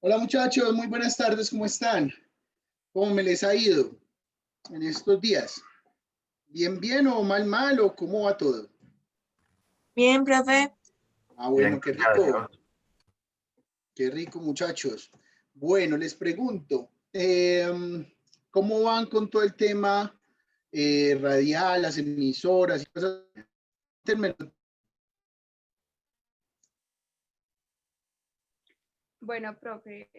Hola muchachos, muy buenas tardes, ¿cómo están? ¿Cómo me les ha ido en estos días? ¿Bien, bien o mal, mal o cómo va todo? Bien, profe. Ah, Bien, bueno, qué rico muchachos. Bueno, les pregunto, ¿cómo van con todo el tema radial, las emisoras y cosas? Bueno, profe,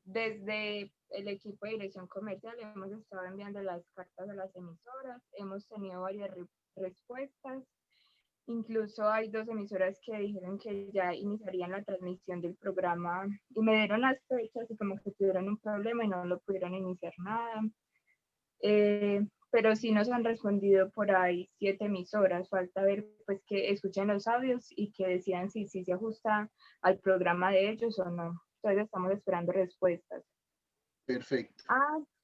desde el equipo de dirección comercial hemos estado enviando las cartas a las emisoras, hemos tenido varias respuestas, incluso hay 2 emisoras que dijeron que ya iniciarían la transmisión del programa y me dieron las fechas y como que tuvieron un problema y no lo pudieron iniciar nada. Pero sí nos han respondido por ahí 7 emisoras. Falta ver pues que escuchen los audios y que decidan si se ajusta al programa de ellos o no. Entonces estamos esperando respuestas. Perfecto.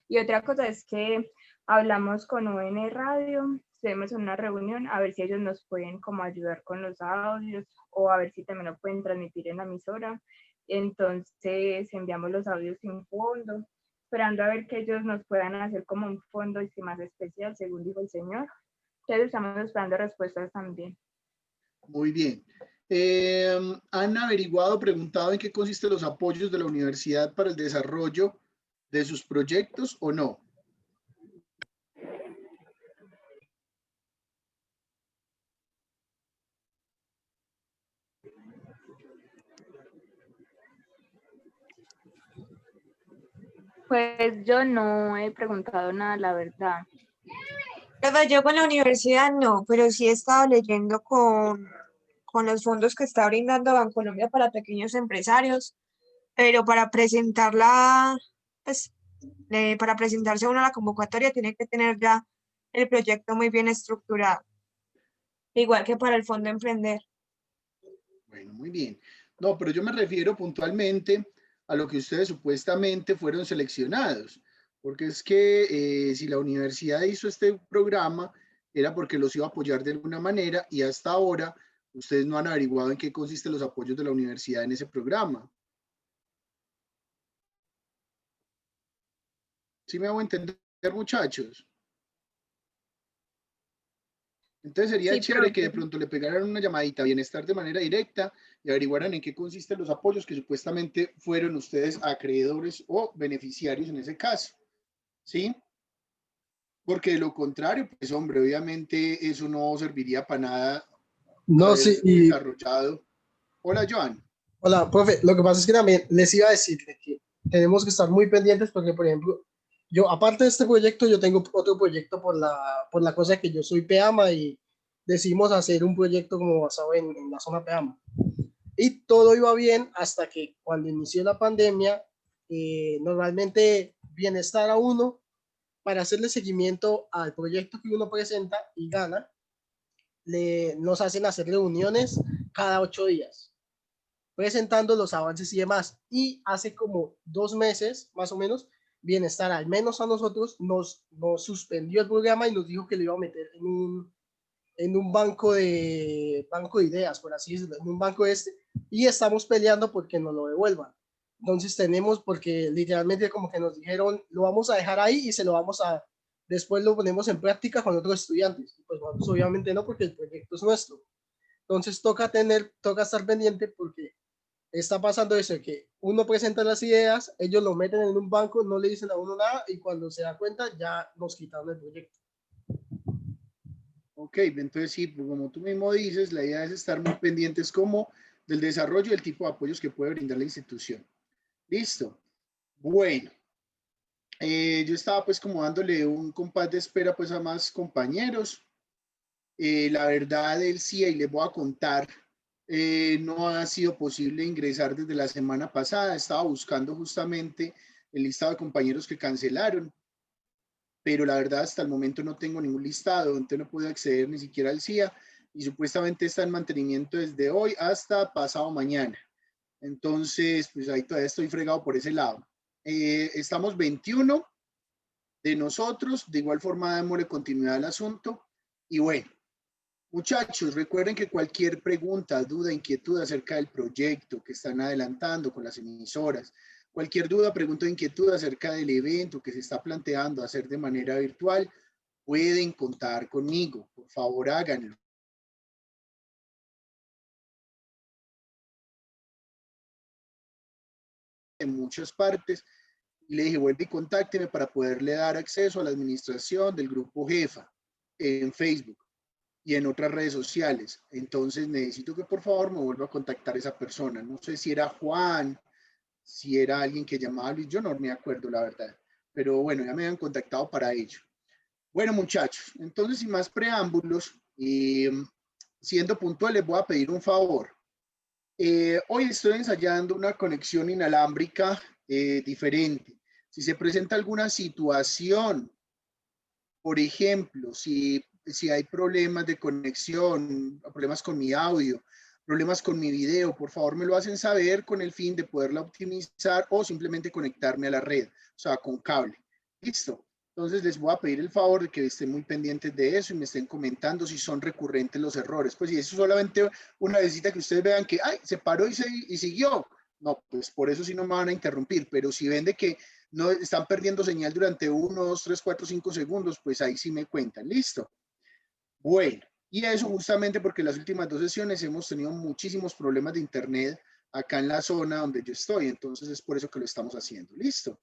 Y otra cosa es que hablamos con UN Radio, estuvimos en una reunión a ver si ellos nos pueden como ayudar con los audios o a ver si también lo pueden transmitir en la emisora. Entonces enviamos los audios sin fondo, esperando a ver que ellos nos puedan hacer como un fondo más especial, según dijo el señor. Entonces estamos esperando respuestas también. Muy bien. ¿Han averiguado, preguntado en qué consisten los apoyos de la universidad para el desarrollo de sus proyectos o no? Pues yo no he preguntado nada, la verdad. Profe, yo con la universidad no, pero sí he estado leyendo con los fondos que está brindando Bancolombia para pequeños empresarios, pero para presentarla, pues, para presentarse uno a la convocatoria tiene que tener ya el proyecto muy bien estructurado, igual que para el Fondo Emprender. Bueno, muy bien. No, pero yo me refiero puntualmente a lo que ustedes supuestamente fueron seleccionados, porque es que si la universidad hizo este programa era porque los iba a apoyar de alguna manera y hasta ahora ustedes no han averiguado en qué consisten los apoyos de la universidad en ese programa. ¿Sí me hago entender, muchachos? Entonces sería Sí, chévere que de profe. pronto le pegaran una llamadita a Bienestar de manera directa y averiguaran en qué consisten los apoyos que supuestamente fueron ustedes acreedores o beneficiarios en ese caso, ¿sí? Porque de lo contrario, pues hombre, obviamente eso no serviría para nada No, sí, haber desarrollado. Hola, Joan. hola, profe, lo que pasa es que también les iba a decir que tenemos que estar muy pendientes porque, por ejemplo, yo, aparte de este proyecto, yo tengo otro proyecto por la cosa que yo soy PEAMA y decidimos hacer un proyecto como basado en la zona PEAMA. Y todo iba bien hasta que cuando inició la pandemia, normalmente Bienestar a uno para hacerle seguimiento al proyecto que uno presenta y gana, nos hacen hacer reuniones cada 8 días presentando los avances y demás. Y hace como 2 meses, más o menos, Bienestar, al menos a nosotros, nos suspendió el programa y nos dijo que lo iba a meter en un banco de ideas, por así decirlo, en un banco y estamos peleando porque nos lo devuelvan. Entonces tenemos, porque literalmente como que nos dijeron, lo vamos a dejar ahí y se lo vamos a, después lo ponemos en práctica con otros estudiantes. Pues nosotros obviamente no, porque el proyecto es nuestro. Entonces toca estar pendiente porque está pasando eso, que uno presenta las ideas, ellos lo meten en un banco, no le dicen a uno nada y cuando se da cuenta ya nos quitaron el proyecto. Ok, entonces sí, pues como tú mismo dices, la idea es estar muy pendientes como del desarrollo y el tipo de apoyos que puede brindar la institución. Listo. Bueno, yo estaba pues como dándole un compás de espera pues a más compañeros. La verdad del CIA, y les voy a contar, no ha sido posible ingresar desde la semana pasada. Estaba buscando justamente el listado de compañeros que cancelaron, pero la verdad hasta el momento no tengo ningún listado, entonces no puedo acceder ni siquiera al CIA y supuestamente está en mantenimiento desde hoy hasta pasado mañana. Entonces, pues ahí todavía estoy fregado por ese lado. Estamos 21 de nosotros, de igual forma démosle continuidad al asunto y bueno, Muchachos, recuerden que cualquier pregunta, duda, inquietud acerca del proyecto que están adelantando con las emisoras, cualquier duda, pregunta o inquietud acerca del evento que se está planteando hacer de manera virtual, pueden contar conmigo. Por favor, háganlo. En muchas partes, y le dije, vuelve y contácteme para poderle dar acceso a la administración del grupo Jefa en Facebook y en otras redes sociales. Entonces necesito que por favor me vuelva a contactar esa persona. No sé si era Juan, si era alguien que llamaba Luis, yo no me acuerdo la verdad. Pero bueno, ya me habían contactado para ello. Bueno, muchachos, entonces sin más preámbulos, siendo puntual, les voy a pedir un favor. Hoy estoy ensayando una conexión inalámbrica diferente. Si se presenta alguna situación, por ejemplo, si hay problemas de conexión, problemas con mi audio, problemas con mi video, por favor me lo hacen saber con el fin de poderla optimizar o simplemente conectarme a la red, o sea, con cable. ¿Listo? Entonces les voy a pedir el favor de que estén muy pendientes de eso y me estén comentando si son recurrentes los errores. Pues si eso es solamente una visita que ustedes vean que, ay, se paró y siguió. No, pues por eso sí no me van a interrumpir, pero si ven de que no están perdiendo señal durante 1, 2, 3, 4, 5 segundos, pues ahí sí me cuentan. ¿Listo? Bueno, y eso justamente porque en las últimas 2 sesiones hemos tenido muchísimos problemas de internet acá en la zona donde yo estoy, entonces es por eso que lo estamos haciendo. ¿Listo?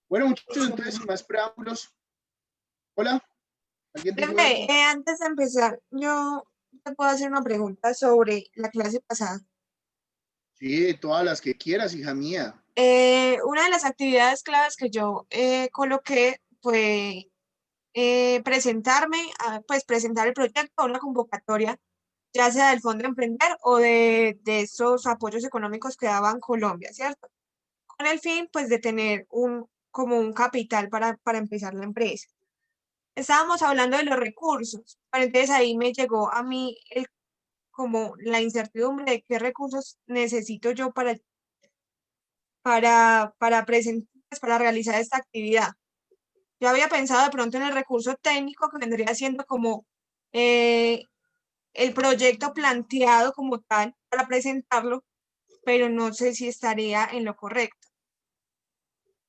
Bueno, muchachos, entonces sin más preámbulos. Hola, ¿alguien dijo algo? Profe, antes de empezar, yo te puedo hacer una pregunta sobre la clase pasada. Sí, todas las que quieras, hija mía. Una de las actividades claves que yo coloqué fue presentarme, pues presentar el proyecto a una convocatoria, ya sea del Fondo Emprender o de esos apoyos económicos que daba Colombia, ¿cierto? Con el fin, pues, de tener como un capital para empezar la empresa. Estábamos hablando de los recursos, pero entonces ahí me llegó a mí como la incertidumbre de qué recursos necesito yo para presentar, pues, para realizar esta actividad. Yo había pensado de pronto en el recurso técnico que vendría siendo como eh, el proyecto planteado como tal para presentarlo, pero no sé si estaría en lo correcto.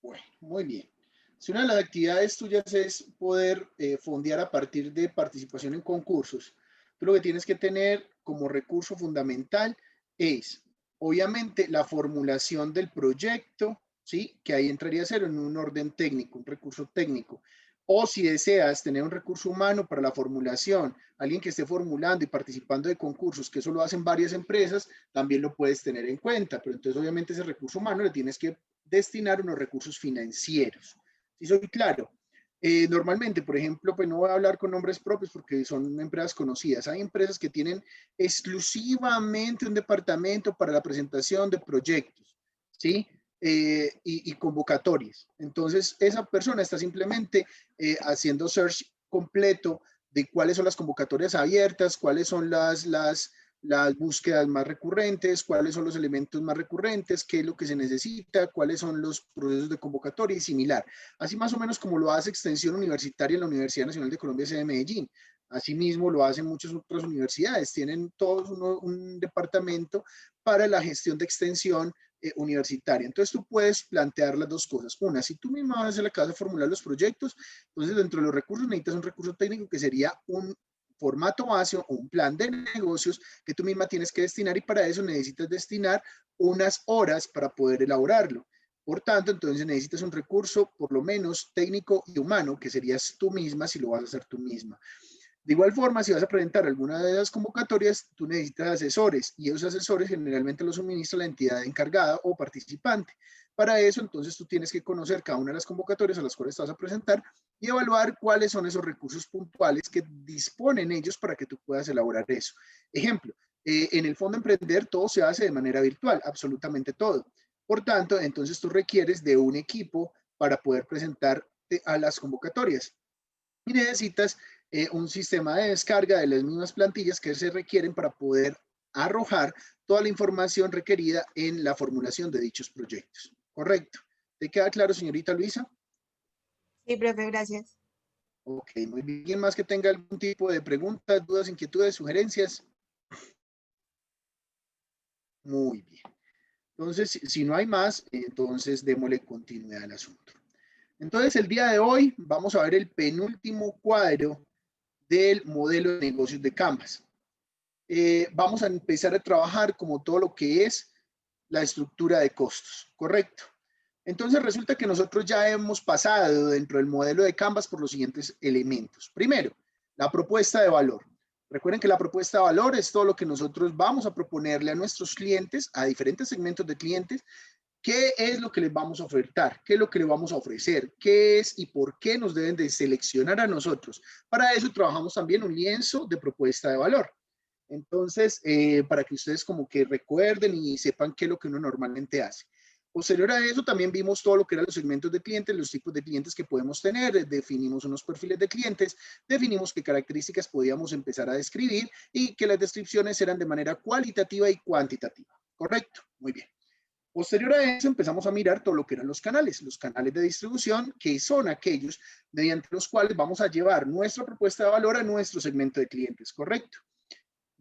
Bueno, muy bien. Si una de las actividades tuyas es poder fondear a partir de participación en concursos, tú lo que tienes que tener como recurso fundamental es, obviamente, la formulación del proyecto, ¿sí? Que ahí entraría a ser en un orden técnico, un recurso técnico. O si deseas tener un recurso humano para la formulación, alguien que esté formulando y participando de concursos, que eso lo hacen varias empresas, también lo puedes tener en cuenta. Pero entonces, obviamente, ese recurso humano le tienes que destinar unos recursos financieros. Si soy claro, normalmente, por ejemplo, pues no voy a hablar con nombres propios porque son empresas conocidas. Hay empresas que tienen exclusivamente un departamento para la presentación de proyectos, ¿sí? Y convocatorias. Entonces, esa persona está simplemente haciendo search completo de cuáles son las convocatorias abiertas, cuáles son las búsquedas más recurrentes, cuáles son los elementos más recurrentes, qué es lo que se necesita, cuáles son los procesos de convocatoria y similar. Así más o menos como lo hace Extensión Universitaria en la Universidad Nacional de Colombia, sede de Medellín. Asimismo lo hacen muchas otras universidades. Tienen todos un departamento para la gestión de extensión universitaria. Entonces tú puedes plantear las dos cosas. Una, si tú misma vas a ser la que vas a formular los proyectos, entonces dentro de los recursos necesitas un recurso técnico que sería un formato base o un plan de negocios que tú misma tienes que destinar y para eso necesitas destinar unas horas para poder elaborarlo. Por tanto, entonces necesitas un recurso por lo menos técnico y humano que serías tú misma si lo vas a hacer tú misma. De igual forma, si vas a presentar alguna de las convocatorias, tú necesitas asesores y esos asesores generalmente los suministra la entidad encargada o participante. Para eso, entonces, tú tienes que conocer cada una de las convocatorias a las cuales te vas a presentar y evaluar cuáles son esos recursos puntuales que disponen ellos para que tú puedas elaborar eso. Ejemplo, en el Fondo Emprender todo se hace de manera virtual, absolutamente todo. Por tanto, entonces tú requieres de un equipo para poder presentarte a las convocatorias y necesitas un sistema de descarga de las mismas plantillas que se requieren para poder arrojar toda la información requerida en la formulación de dichos proyectos. Correcto. ¿Te queda claro, señorita Luisa? Sí, profe, gracias. Ok, muy bien. ¿Alguien más que tenga algún tipo de preguntas, dudas, inquietudes, sugerencias? Muy bien. Entonces, si no hay más, entonces démosle continuidad al asunto. Entonces, el día de hoy vamos a ver el penúltimo cuadro del modelo de negocios de Canvas. Vamos a empezar a trabajar como todo lo que es la estructura de costos, ¿correcto? Entonces resulta que nosotros ya hemos pasado dentro del modelo de Canvas por los siguientes elementos. Primero, la propuesta de valor. Recuerden que la propuesta de valor es todo lo que nosotros vamos a proponerle a nuestros clientes, a diferentes segmentos de clientes, qué es lo que les vamos a ofertar, qué es lo que les vamos a ofrecer, qué es y por qué nos deben de seleccionar a nosotros. Para eso trabajamos también un lienzo de propuesta de valor. Entonces, para que ustedes como que recuerden y sepan qué es lo que uno normalmente hace. Posterior a eso, también vimos todo lo que eran los segmentos de clientes, los tipos de clientes que podemos tener, definimos unos perfiles de clientes, definimos qué características podíamos empezar a describir y que las descripciones eran de manera cualitativa y cuantitativa. ¿Correcto? Muy bien. Posterior a eso, empezamos a mirar todo lo que eran los canales de distribución, que son aquellos mediante los cuales vamos a llevar nuestra propuesta de valor a nuestro segmento de clientes. ¿Correcto?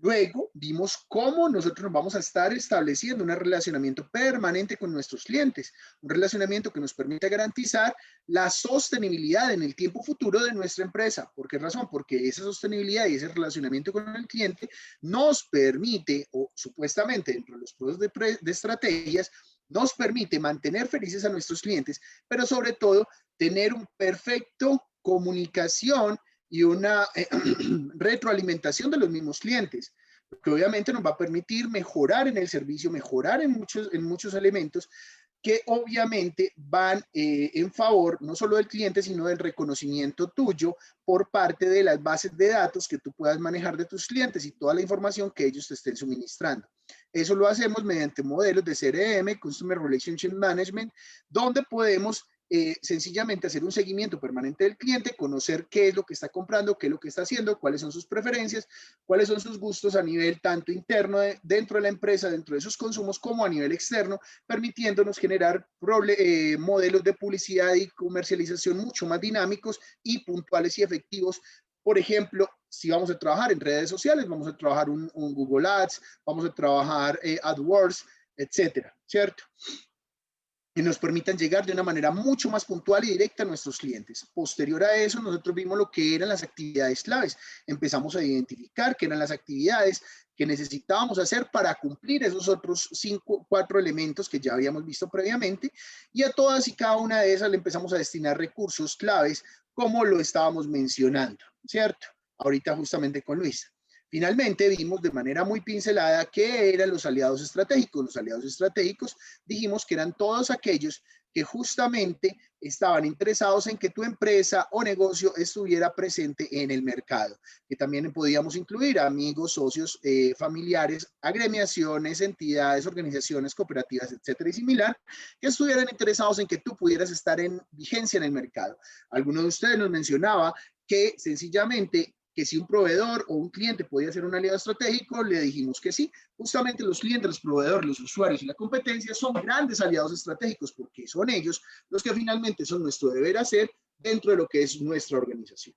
Luego vimos cómo nosotros nos vamos a estar estableciendo un relacionamiento permanente con nuestros clientes, un relacionamiento que nos permita garantizar la sostenibilidad en el tiempo futuro de nuestra empresa. ¿Por qué razón? Porque esa sostenibilidad y ese relacionamiento con el cliente nos permite, o supuestamente dentro de los procesos de estrategias, nos permite mantener felices a nuestros clientes, pero sobre todo tener un perfecto comunicación y una retroalimentación de los mismos clientes, que obviamente nos va a permitir mejorar en el servicio, mejorar en muchos elementos que obviamente van en favor no solo del cliente, sino del reconocimiento tuyo por parte de las bases de datos que tú puedas manejar de tus clientes y toda la información que ellos te estén suministrando. Eso lo hacemos mediante modelos de CRM, Customer Relationship Management, donde podemos sencillamente hacer un seguimiento permanente del cliente, conocer qué es lo que está comprando, qué es lo que está haciendo, cuáles son sus preferencias, cuáles son sus gustos a nivel tanto interno dentro de la empresa, dentro de sus consumos, como a nivel externo, permitiéndonos generar modelos de publicidad y comercialización mucho más dinámicos y puntuales y efectivos. Por ejemplo, si vamos a trabajar en redes sociales, vamos a trabajar un Google Ads, vamos a trabajar AdWords, etcétera, ¿cierto? Que nos permitan llegar de una manera mucho más puntual y directa a nuestros clientes. Posterior a eso, nosotros vimos lo que eran las actividades claves. Empezamos a identificar qué eran las actividades que necesitábamos hacer para cumplir esos otros 4 elementos que ya habíamos visto previamente, y a todas y cada una de esas le empezamos a destinar recursos claves, como lo estábamos mencionando, ¿cierto? Ahorita justamente con Luisa. Finalmente vimos de manera muy pincelada qué eran los aliados estratégicos. Los aliados estratégicos dijimos que eran todos aquellos que justamente estaban interesados en que tu empresa o negocio estuviera presente en el mercado, que también podíamos incluir amigos, socios, familiares, agremiaciones, entidades, organizaciones, cooperativas, etcétera y similar, que estuvieran interesados en que tú pudieras estar en vigencia en el mercado. Alguno de ustedes nos mencionaba que sencillamente que si un proveedor o un cliente podía ser un aliado estratégico, le dijimos que sí. Justamente los clientes, los proveedores, los usuarios y la competencia son grandes aliados estratégicos porque son ellos los que finalmente son nuestro deber hacer dentro de lo que es nuestra organización.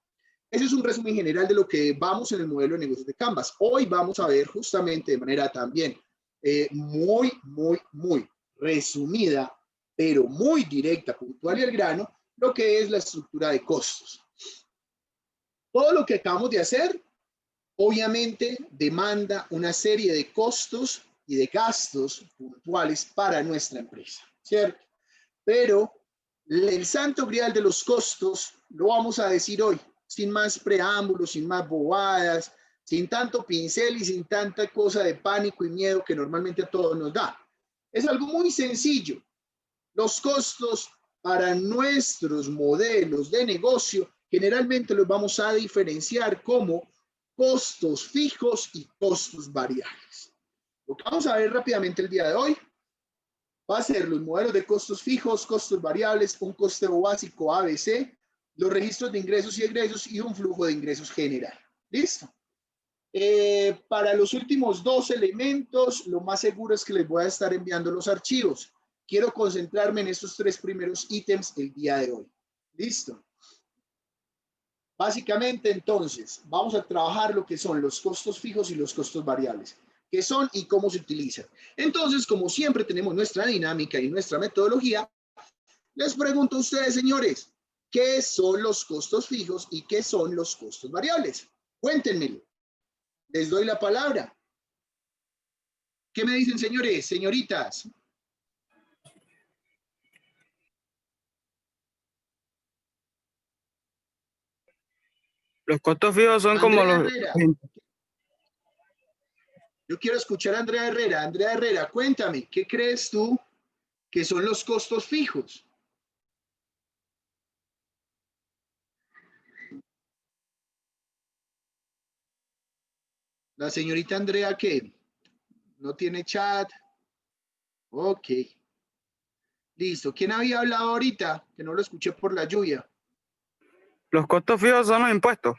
Ese es un resumen general de lo que vamos en el modelo de negocios de Canvas. Hoy vamos a ver justamente de manera también muy resumida, pero muy directa, puntual y al grano, lo que es la estructura de costos. Todo lo que acabamos de hacer, obviamente, demanda una serie de costos y de gastos puntuales para nuestra empresa, ¿cierto? Pero el santo grial de los costos lo vamos a decir hoy, sin más preámbulos, sin más bobadas, sin tanto pincel y sin tanta cosa de pánico y miedo que normalmente a todos nos da. Es algo muy sencillo. Los costos para nuestros modelos de negocio generalmente los vamos a diferenciar como costos fijos y costos variables. Lo que vamos a ver rápidamente el día de hoy va a ser los modelos de costos fijos, costos variables, un costeo básico ABC, los registros de ingresos y egresos y un flujo de ingresos general. ¿Listo? Para los últimos 2 elementos, lo más seguro es que les voy a estar enviando los archivos. Quiero concentrarme en estos 3 primeros ítems el día de hoy. ¿Listo? Básicamente, entonces, vamos a trabajar lo que son los costos fijos y los costos variables. ¿Qué son y cómo se utilizan? Entonces, como siempre tenemos nuestra dinámica y nuestra metodología, les pregunto a ustedes, señores, ¿qué son los costos fijos y qué son los costos variables? Cuéntenmelo. Les doy la palabra. ¿Qué me dicen, señores, señoritas? Los costos fijos son como Andrea los... Herrera. Yo quiero escuchar a Andrea Herrera. Andrea Herrera, cuéntame, ¿qué crees tú que son los costos fijos? La señorita Andrea, ¿qué? ¿No tiene chat? Ok. Listo. ¿Quién había hablado ahorita? Que no lo escuché por la lluvia. Los costos fijos son los impuestos.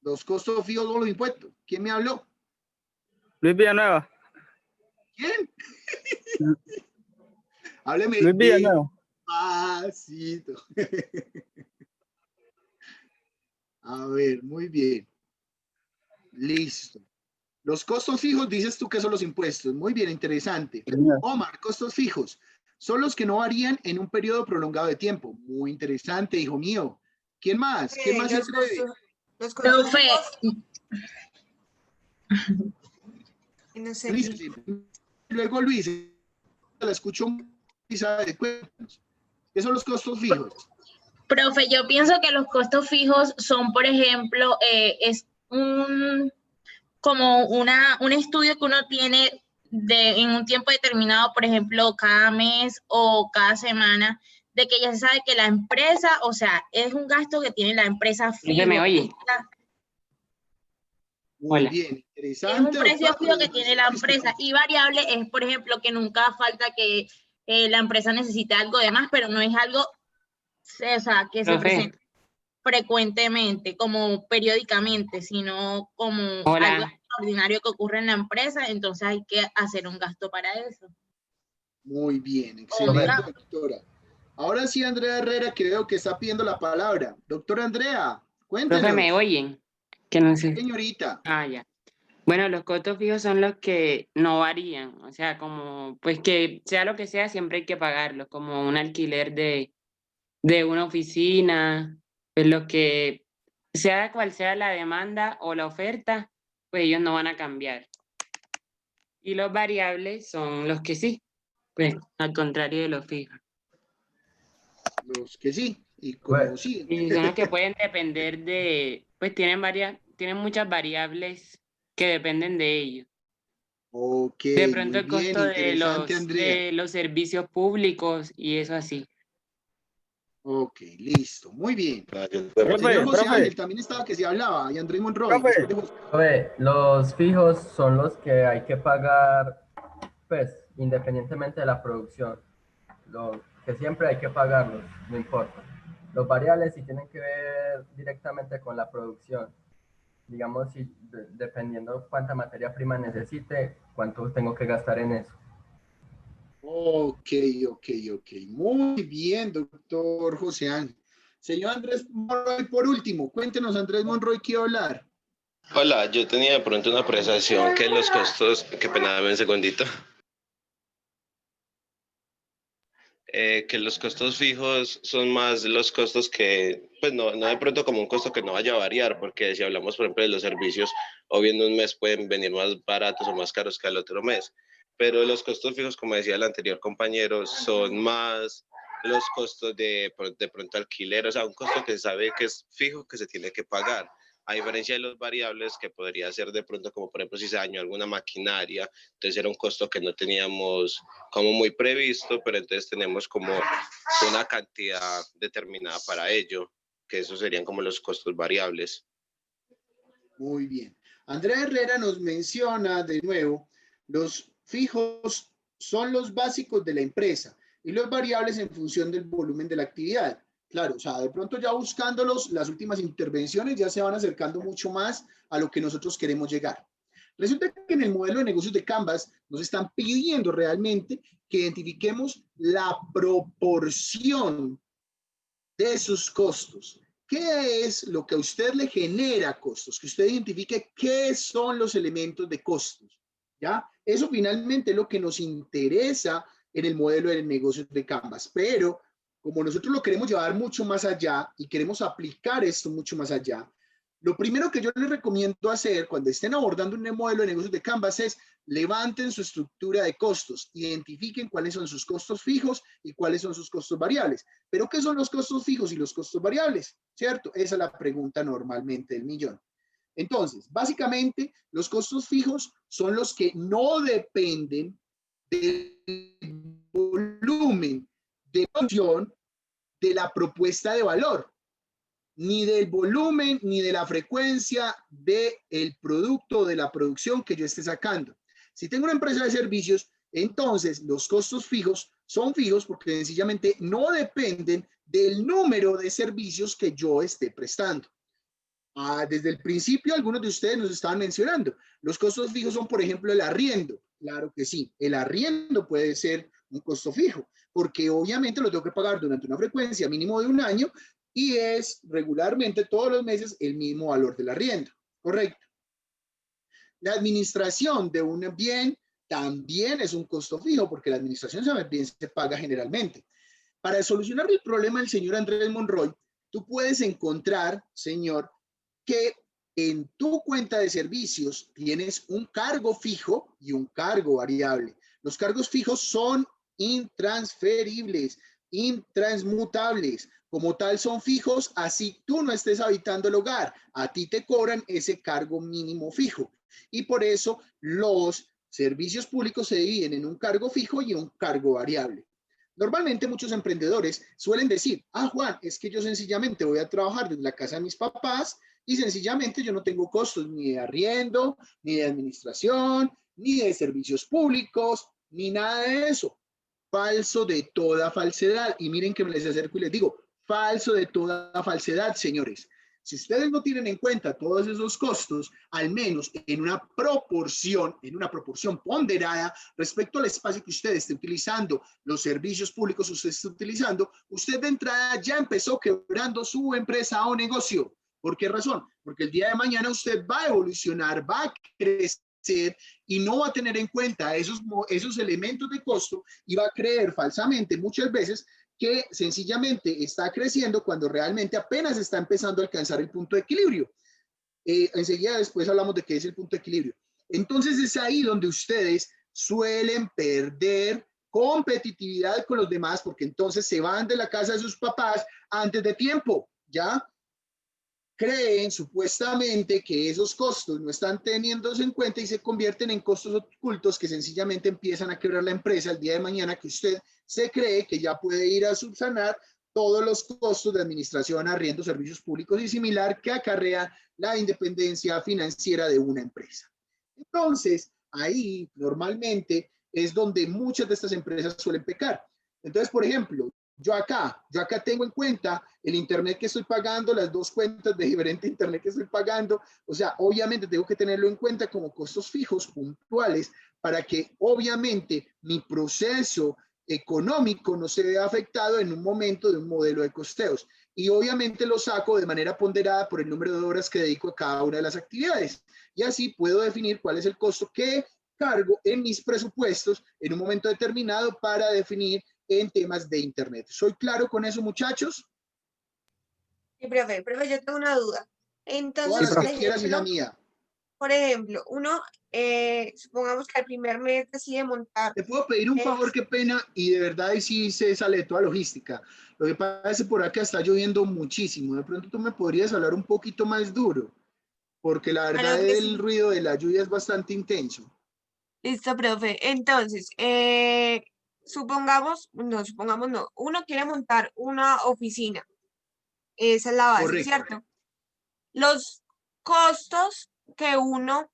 Los costos fijos o los impuestos. ¿Quién me habló? Luis Villanueva. ¿Quién? Hábleme Luis Villanueva. despacito. A ver, muy bien. Listo. Los costos fijos, dices tú que son los impuestos. Muy bien, interesante. Omar, costos fijos. Son los que no varían en un periodo prolongado de tiempo. Muy interesante, hijo mío. ¿Quién más? ¿Quién más se atreve? Los costos Profe, no sé, Luis, luego Luis, la escucho y sabe, cuéntanos. ¿Qué son los costos fijos? profe, yo pienso que los costos fijos son, por ejemplo, es como un estudio que uno tiene en un tiempo determinado, por ejemplo, cada mes o cada semana, de que ya se sabe que la empresa, o sea, es un gasto que tiene la empresa fijo. ¿Me oye? Muy Hola. bien, interesante. Es un precio doctor. fijo que tiene la empresa. Y variable es, por ejemplo, que nunca falta que la empresa necesite algo de más, pero no es algo, o sea, que se Profe. presente frecuentemente, como periódicamente, sino como Hola. algo extraordinario que ocurre en la empresa, entonces hay que hacer un gasto para eso. Muy bien, excelente, Hola. doctora. Ahora sí, Andrea Herrera, que veo que está pidiendo la palabra. Doctora Andrea, cuéntenos. Profe, ¿me oyen? Que no sé. Señorita. Ah, ya. Bueno, los costos fijos son los que no varían, o sea, como, pues que sea lo que sea, siempre hay que pagarlos, como un alquiler de una oficina, pues lo que sea cual sea la demanda o la oferta, pues ellos no van a cambiar. Y los variables son los que sí, pues al contrario de los fijos. Los que sí, y como sí. Y son los que pueden depender pues tienen muchas variables que dependen de ellos. Ok, De pronto muy el costo bien, interesante, Andrea. de los servicios públicos y eso así. Ok, listo, muy bien. Profe, Señor José profe. Ángel, también estaba que se hablaba, y Andrés Monroy. Profe. después de José. Profe, los fijos son los que hay que pagar, pues, independientemente de la producción. Lo que siempre hay que pagarlos, no importa. Los variables sí tienen que ver directamente con la producción. Digamos, si dependiendo cuánta materia prima necesite, cuánto tengo que gastar en eso. Ok. Muy bien, doctor José Ángel. Señor Andrés Monroy, por último, cuéntenos, Andrés Monroy, ¿qué iba a hablar? Hola, yo tenía de pronto una apreciación que los costos, qué pena, dame un segundito. Que los costos fijos son más los costos que, pues no de pronto como un costo que no vaya a variar, porque si hablamos, por ejemplo, de los servicios, o bien un mes pueden venir más baratos o más caros que el otro mes, pero los costos fijos, como decía el anterior compañero, son más los costos de pronto alquiler, o sea, un costo que se sabe que es fijo, que se tiene que pagar. A diferencia de los variables, que podría ser de pronto como por ejemplo si se dañó alguna maquinaria, entonces era un costo que no teníamos como muy previsto, pero entonces tenemos como una cantidad determinada para ello, que esos serían como los costos variables. Muy bien. Andrea Herrera nos menciona de nuevo, los fijos son los básicos de la empresa y los variables en función del volumen de la actividad. Claro, o sea, de pronto ya buscándolos, las últimas intervenciones ya se van acercando mucho más a lo que nosotros queremos llegar. Resulta que en el modelo de negocios de Canvas nos están pidiendo realmente que identifiquemos la proporción de sus costos. qué es lo que a usted le genera costos, que usted identifique qué son los elementos de costos, ¿ya? Eso finalmente es lo que nos interesa en el modelo de negocios de Canvas, pero como nosotros lo queremos llevar mucho más allá y queremos aplicar esto mucho más allá, lo primero que yo les recomiendo hacer cuando estén abordando un modelo de negocios de Canvas es levanten su estructura de costos, identifiquen cuáles son sus costos fijos y cuáles son sus costos variables. ¿Pero qué son los costos fijos y los costos variables? ¿Cierto? Esa es la pregunta normalmente del millón. Entonces, básicamente, los costos fijos son los que no dependen del volumen de producción de la propuesta de valor, ni del volumen, ni de la frecuencia del producto, de la producción que yo esté sacando. Si tengo una empresa de servicios, entonces los costos fijos son fijos porque sencillamente no dependen del número de servicios que yo esté prestando. Desde el principio, algunos de ustedes nos estaban mencionando. Los costos fijos son, por ejemplo, el arriendo. Claro que sí, el arriendo puede ser un costo fijo, porque obviamente lo tengo que pagar durante una frecuencia mínimo de un año y es regularmente todos los meses el mismo valor del arriendo, ¿correcto? La administración de un bien también es un costo fijo porque la administración de un bien se paga generalmente. Para solucionar el problema del señor Andrés Monroy, tú puedes encontrar, señor, que en tu cuenta de servicios tienes un cargo fijo y un cargo variable. Los cargos fijos son intransferibles, intransmutables. Como tal son fijos, así tú no estés habitando el hogar. A ti te cobran ese cargo mínimo fijo. Y por eso los servicios públicos se dividen en un cargo fijo y un cargo variable. Normalmente muchos emprendedores suelen decir, Juan, es que yo sencillamente voy a trabajar desde la casa de mis papás y sencillamente yo no tengo costos ni de arriendo, ni de administración, ni de servicios públicos, ni nada de eso. Falso de toda falsedad. Y miren que me les acerco y les digo, falso de toda falsedad, señores. Si ustedes no tienen en cuenta todos esos costos, al menos en una proporción ponderada respecto al espacio que usted esté utilizando, los servicios públicos que usted esté utilizando, usted de entrada ya empezó quebrando su empresa o negocio. ¿Por qué razón? Porque el día de mañana usted va a evolucionar, va a crecer y no va a tener en cuenta esos elementos de costo y va a creer falsamente muchas veces que sencillamente está creciendo cuando realmente apenas está empezando a alcanzar el punto de equilibrio. Enseguida después hablamos de qué es el punto de equilibrio. Entonces es ahí donde ustedes suelen perder competitividad con los demás porque entonces se van de la casa de sus papás antes de tiempo, ¿ya? Creen supuestamente que esos costos no están teniéndose en cuenta y se convierten en costos ocultos que sencillamente empiezan a quebrar la empresa el día de mañana que usted se cree que ya puede ir a subsanar todos los costos de administración, arriendo, servicios públicos y similar que acarrea la independencia financiera de una empresa. Entonces, ahí normalmente es donde muchas de estas empresas suelen pecar. Entonces, por ejemplo, yo acá tengo en cuenta el internet que estoy pagando, las dos cuentas de diferente internet que estoy pagando. O sea, obviamente tengo que tenerlo en cuenta como costos fijos puntuales para que obviamente mi proceso económico no se vea afectado en un momento de un modelo de costeos. Y obviamente lo saco de manera ponderada por el número de horas que dedico a cada una de las actividades. Y así puedo definir cuál es el costo que cargo en mis presupuestos en un momento determinado para definir en temas de internet. ¿Soy claro con eso, muchachos? Sí, profe, yo tengo una duda. Entonces, Todas las que quieras, hija mía. por ejemplo, uno, supongamos que al primer mes decide montar. ¿Te puedo pedir un favor? Qué pena, y de verdad ahí sí se sale de toda logística. Lo que pasa es que por acá está lloviendo muchísimo. De pronto tú me podrías hablar un poquito más duro, porque la verdad el ruido de la lluvia es bastante intenso. Listo, profe. Entonces, supongamos no, uno quiere montar una oficina. Esa es la base, Correcto. ¿cierto? Los costos que uno,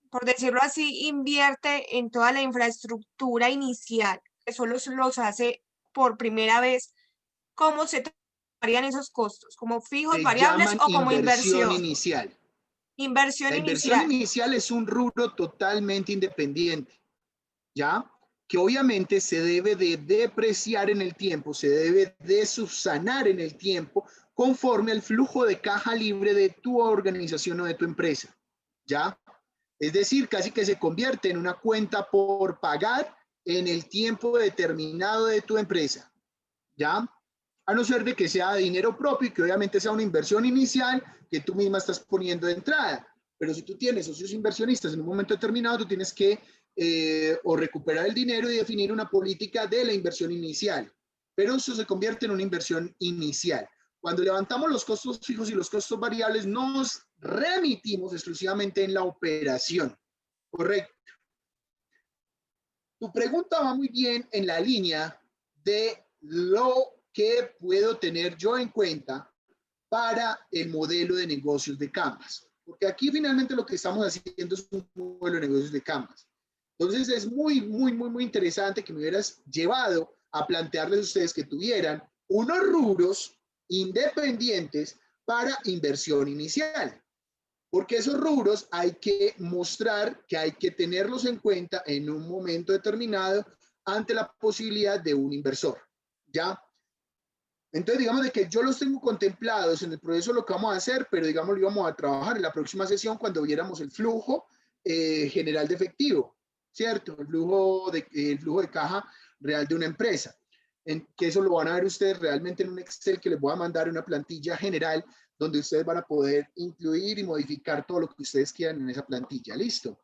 por decirlo así, invierte en toda la infraestructura inicial, que solo los hace por primera vez, ¿cómo se tomarían esos costos? ¿Como fijos, variables o como inversión? Inicial. Inversión La inversión inicial es un rubro totalmente independiente, ¿ya? que obviamente se debe de depreciar en el tiempo, se debe de subsanar en el tiempo conforme al flujo de caja libre de tu organización o de tu empresa, ¿ya? Es decir, casi que se convierte en una cuenta por pagar en el tiempo determinado de tu empresa, ¿ya? A no ser de que sea dinero propio y que obviamente sea una inversión inicial que tú misma estás poniendo de entrada. Pero si tú tienes socios inversionistas en un momento determinado, tú tienes que o recuperar el dinero y definir una política de la inversión inicial. Pero eso se convierte en una inversión inicial. Cuando levantamos los costos fijos y los costos variables, nos remitimos exclusivamente en la operación. Correcto. Tu pregunta va muy bien en la línea de lo que puedo tener yo en cuenta para el modelo de negocios de Canvas. Porque aquí finalmente lo que estamos haciendo es un modelo de negocios de Canvas. Entonces es muy interesante que me hubieras llevado a plantearles a ustedes que tuvieran unos rubros independientes para inversión inicial. Porque esos rubros hay que mostrar que hay que tenerlos en cuenta en un momento determinado ante la posibilidad de un inversor, ¿ya? Entonces, digamos de que yo los tengo contemplados en el proceso lo que vamos a hacer, pero digamos lo íbamos a trabajar en la próxima sesión cuando viéramos el flujo general de efectivo, ¿cierto? El flujo de caja real de una empresa. Que eso lo van a ver ustedes realmente en un Excel que les voy a mandar, una plantilla general donde ustedes van a poder incluir y modificar todo lo que ustedes quieran en esa plantilla. ¿Listo?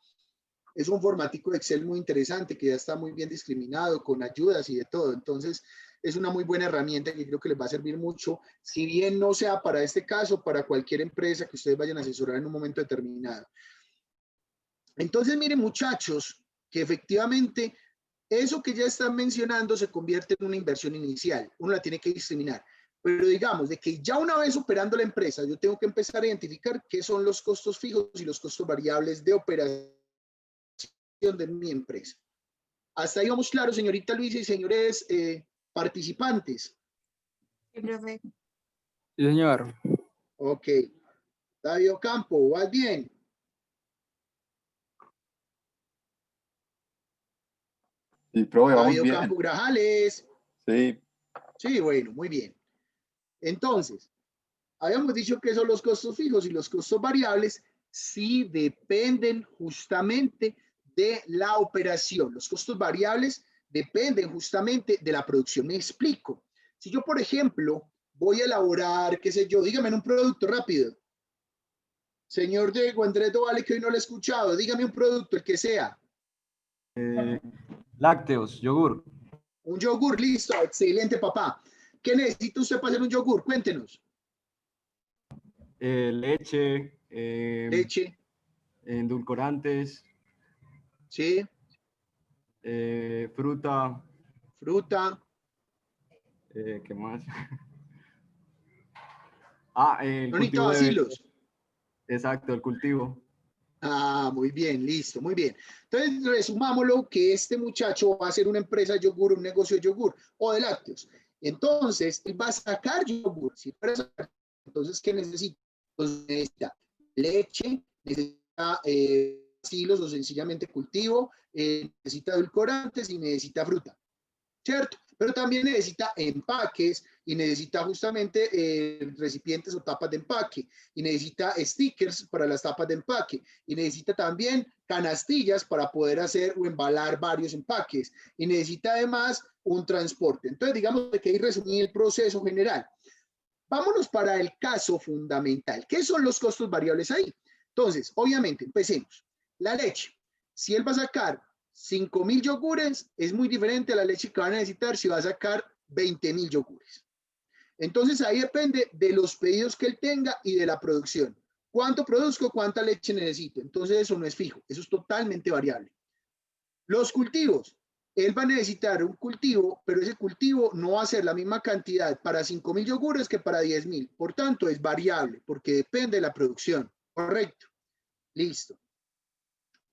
Es un formatico de Excel muy interesante que ya está muy bien discriminado, con ayudas y de todo. Entonces, es una muy buena herramienta que creo que les va a servir mucho, si bien no sea para este caso, para cualquier empresa que ustedes vayan a asesorar en un momento determinado. Entonces, miren, muchachos, que efectivamente eso que ya están mencionando se convierte en una inversión inicial. Uno la tiene que discriminar. Pero digamos, de que ya una vez operando la empresa, yo tengo que empezar a identificar qué son los costos fijos y los costos variables de operación de mi empresa. Hasta ahí vamos claro, señorita Luisa y señores participantes. Sí, profe. Sí, señor. Ok. David Ocampo, ¿vas bien? Sí, profe, vamos David bien. Ocampo Grajales. Sí, Sí, bueno, muy bien. Entonces, habíamos dicho que son los costos fijos y los costos variables sí dependen justamente de la operación. Los costos variables dependen justamente de la producción. Me explico. Si yo, por ejemplo, voy a elaborar, qué sé yo, dígame en un producto rápido. Señor Diego Andrés Dovale, que hoy no lo he escuchado, dígame un producto, el que sea. Lácteos, yogur. Un yogur, listo, excelente, papá. ¿Qué necesita usted para hacer un yogur? Cuéntenos. Leche. Leche. Endulcorantes. Sí. Fruta. Fruta. ¿Qué más? El No cultivo de... vacilos. Exacto, el cultivo. Ah, muy bien, listo, muy bien. Entonces, resumámoslo que este muchacho va a hacer una empresa de yogur, un negocio de yogur o de lácteos. Entonces, él va a sacar yogur. Entonces, ¿qué necesita? Pues necesita leche, necesita silos o sencillamente cultivo, necesita edulcorantes y necesita fruta, ¿cierto? Pero también necesita empaques y necesita justamente recipientes o tapas de empaque y necesita stickers para las tapas de empaque y necesita también canastillas para poder hacer o embalar varios empaques y necesita además un transporte. Entonces, digamos que ahí resumí el proceso general. Vámonos para el caso fundamental. ¿Qué son los costos variables ahí? Entonces, obviamente, empecemos. La leche. Si él va a sacar 5.000 yogures, es muy diferente a la leche que va a necesitar si va a sacar 20.000 yogures. Entonces, ahí depende de los pedidos que él tenga y de la producción. ¿Cuánto produzco? ¿Cuánta leche necesito? Entonces, eso no es fijo. Eso es totalmente variable. Los cultivos. Él va a necesitar un cultivo, pero ese cultivo no va a ser la misma cantidad para 5.000 yogures que para 10.000. Por tanto, es variable porque depende de la producción. Correcto. Listo.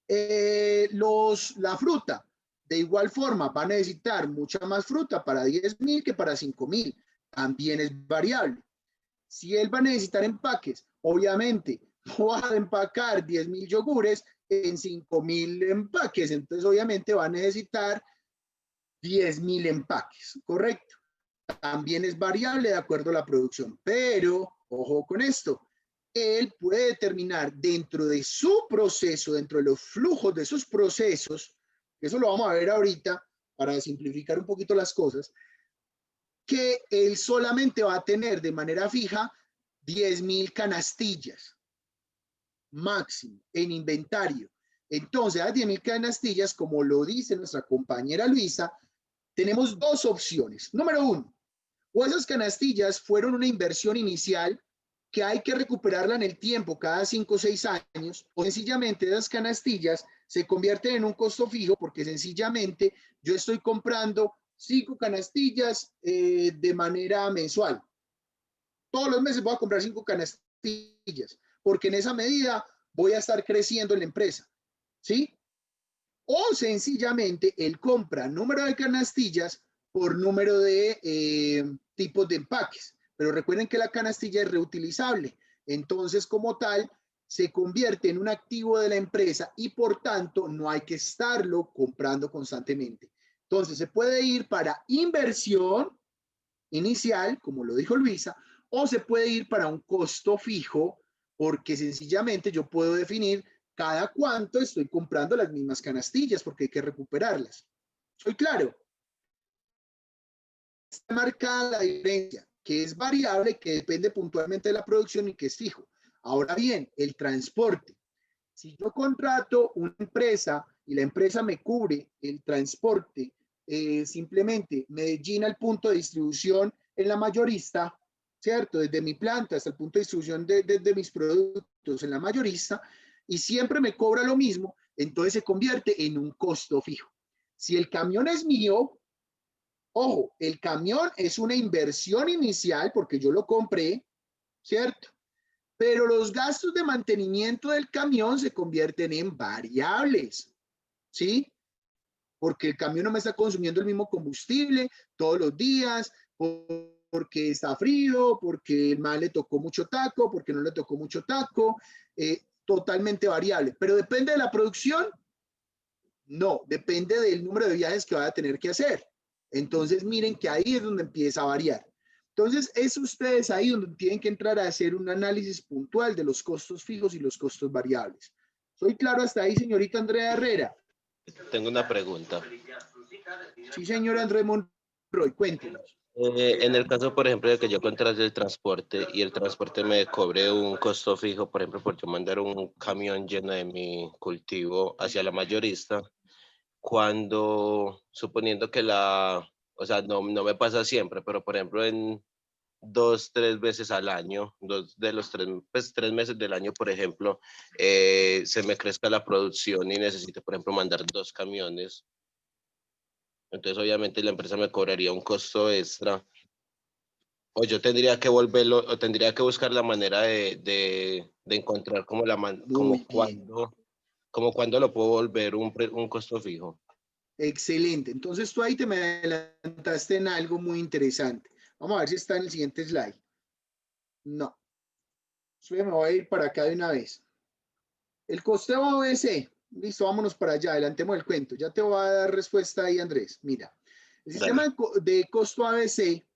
La fruta, de igual forma, va a necesitar mucha más fruta para 10.000 que para 5.000. También es variable. Si él va a necesitar empaques, obviamente no va a empacar 10.000 yogures en 5.000 empaques. Entonces, obviamente, va a necesitar 10.000 empaques, correcto. También es variable de acuerdo a la producción, pero ojo con esto, él puede determinar dentro de su proceso, dentro de los flujos de sus procesos, eso lo vamos a ver ahorita para simplificar un poquito las cosas, que él solamente va a tener de manera fija 10.000 canastillas máximo en inventario. Entonces, a 10.000 canastillas, como lo dice nuestra compañera Luisa, tenemos dos opciones. Número uno, o esas canastillas fueron una inversión inicial que hay que recuperarla en el tiempo cada 5 o 6 años, o sencillamente esas canastillas se convierten en un costo fijo porque sencillamente yo estoy comprando 5 canastillas de manera mensual. Todos los meses voy a comprar 5 canastillas porque en esa medida voy a estar creciendo en la empresa, ¿sí? O sencillamente él compra número de canastillas por número de tipos de empaques. Pero recuerden que la canastilla es reutilizable. Entonces, como tal, se convierte en un activo de la empresa y por tanto no hay que estarlo comprando constantemente. Entonces, se puede ir para inversión inicial, como lo dijo Luisa, o se puede ir para un costo fijo, porque sencillamente yo puedo definir cada cuánto estoy comprando las mismas canastillas, porque hay que recuperarlas. ¿Soy claro? Está marcada la diferencia, que es variable, que depende puntualmente de la producción y que es fijo. Ahora bien, el transporte. Si yo contrato una empresa y la empresa me cubre el transporte, simplemente Medellín al punto de distribución en la mayorista, ¿cierto? Desde mi planta hasta el punto de distribución de mis productos en la mayorista, y siempre me cobra lo mismo, entonces se convierte en un costo fijo. Si el camión es mío, ojo, el camión es una inversión inicial porque yo lo compré, ¿cierto? Pero los gastos de mantenimiento del camión se convierten en variables, ¿sí? Porque el camión no me está consumiendo el mismo combustible todos los días, porque está frío, porque el man le tocó mucho taco, porque no le tocó mucho taco, totalmente variable. Pero depende de la producción, no, depende del número de viajes que vaya a tener que hacer. Entonces miren que ahí es donde empieza a variar. Entonces es ustedes ahí donde tienen que entrar a hacer un análisis puntual de los costos fijos y los costos variables. ¿Soy claro hasta ahí, señorita Andrea Herrera? Tengo una pregunta. Sí, señor Andrés Monroy, cuéntenos. En el caso, por ejemplo, de que yo contrate el transporte y el transporte me cobre un costo fijo, por ejemplo, por yo mandar un camión lleno de mi cultivo hacia la mayorista, cuando, suponiendo que o sea, no me pasa siempre, pero por ejemplo, en 2, 3 veces al año, 2 de los 3, pues 3 meses del año, por ejemplo, se me crezca la producción y necesito, por ejemplo, mandar 2 camiones. Entonces, obviamente, la empresa me cobraría un costo extra. O yo tendría que volverlo, o tendría que buscar la manera de encontrar como cuando lo puedo volver un costo fijo. Excelente. Entonces tú ahí te me adelantaste en algo muy interesante. Vamos a ver si está en el siguiente slide. No. Me voy a ir para acá de una vez. El costeo ABC. Listo, vámonos para allá. Adelantemos el cuento. Ya te voy a dar respuesta ahí, Andrés. Mira, el sistema de costo ABC,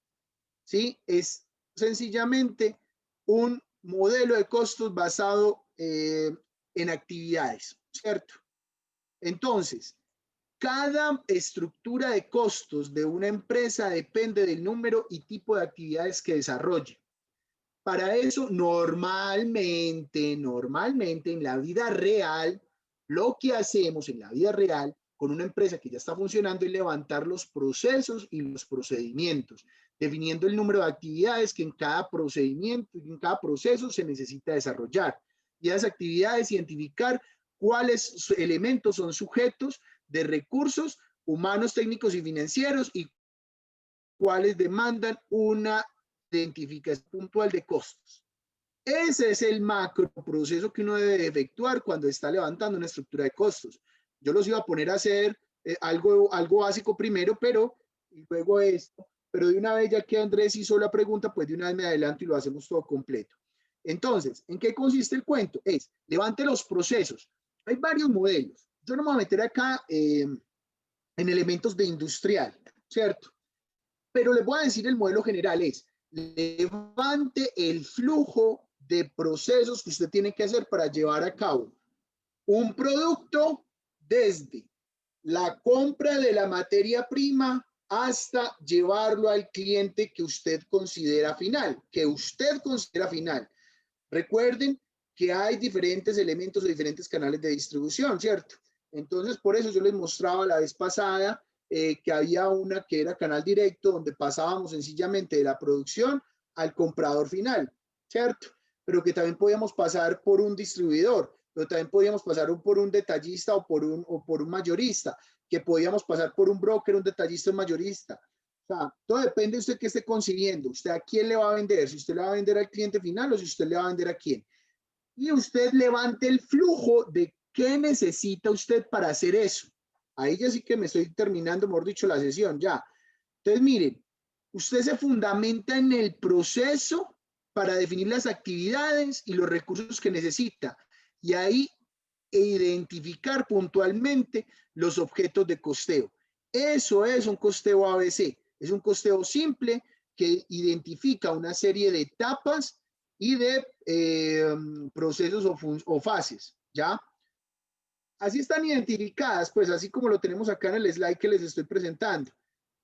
¿sí? Es sencillamente un modelo de costos basado en actividades, ¿cierto? Entonces, cada estructura de costos de una empresa depende del número y tipo de actividades que desarrolle. Para eso, normalmente en la vida real, lo que hacemos en la vida real con una empresa que ya está funcionando es levantar los procesos y los procedimientos, definiendo el número de actividades que en cada procedimiento y en cada proceso se necesita desarrollar. Y esas actividades, identificar cuáles elementos son sujetos de recursos humanos, técnicos y financieros y cuáles demandan una identificación puntual de costos. Ese es el macro proceso que uno debe efectuar cuando está levantando una estructura de costos. Yo los iba a poner a hacer algo básico primero, y luego esto, pero de una vez ya que Andrés hizo la pregunta, pues de una vez me adelanto y lo hacemos todo completo. Entonces, ¿en qué consiste el cuento? Levante los procesos. Hay varios modelos. Yo no me voy a meter acá en elementos de industrial, ¿cierto? Pero les voy a decir, el modelo general es, levante el flujo de procesos que usted tiene que hacer para llevar a cabo un producto desde la compra de la materia prima hasta llevarlo al cliente que usted considera final, Recuerden que hay diferentes elementos o diferentes canales de distribución, ¿cierto? Entonces, por eso yo les mostraba la vez pasada que había una que era canal directo, donde pasábamos sencillamente de la producción al comprador final, ¿cierto? Pero que también podíamos pasar por un distribuidor, pero también podíamos pasar por un detallista o por un mayorista, que podíamos pasar por un broker, un detallista, un mayorista. O sea, todo depende de usted qué esté consiguiendo. ¿Usted a quién le va a vender? Si usted le va a vender al cliente final o si usted le va a vender a quién. Y usted levante el flujo de qué necesita usted para hacer eso. Ahí ya sí que me estoy terminando, mejor dicho, la sesión ya. Entonces, miren, usted se fundamenta en el proceso para definir las actividades y los recursos que necesita. Y ahí identificar puntualmente los objetos de costeo. Eso es un costeo ABC. Es un costeo simple que identifica una serie de etapas y de procesos o fases, ¿ya? Así están identificadas, pues así como lo tenemos acá en el slide que les estoy presentando.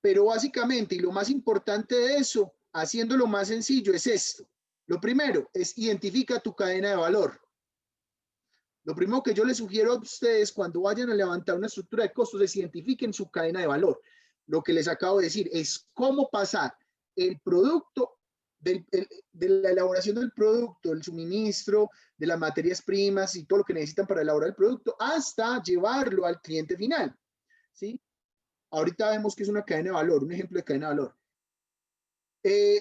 Pero básicamente, y lo más importante de eso, haciéndolo más sencillo, es esto. Lo primero es identifica tu cadena de valor. Lo primero que yo les sugiero a ustedes cuando vayan a levantar una estructura de costos es identifiquen su cadena de valor. Lo que les acabo de decir es cómo pasar el producto de la elaboración del producto, el suministro de las materias primas y todo lo que necesitan para elaborar el producto hasta llevarlo al cliente final, ¿sí? Ahorita vemos que es una cadena de valor, un ejemplo de cadena de valor.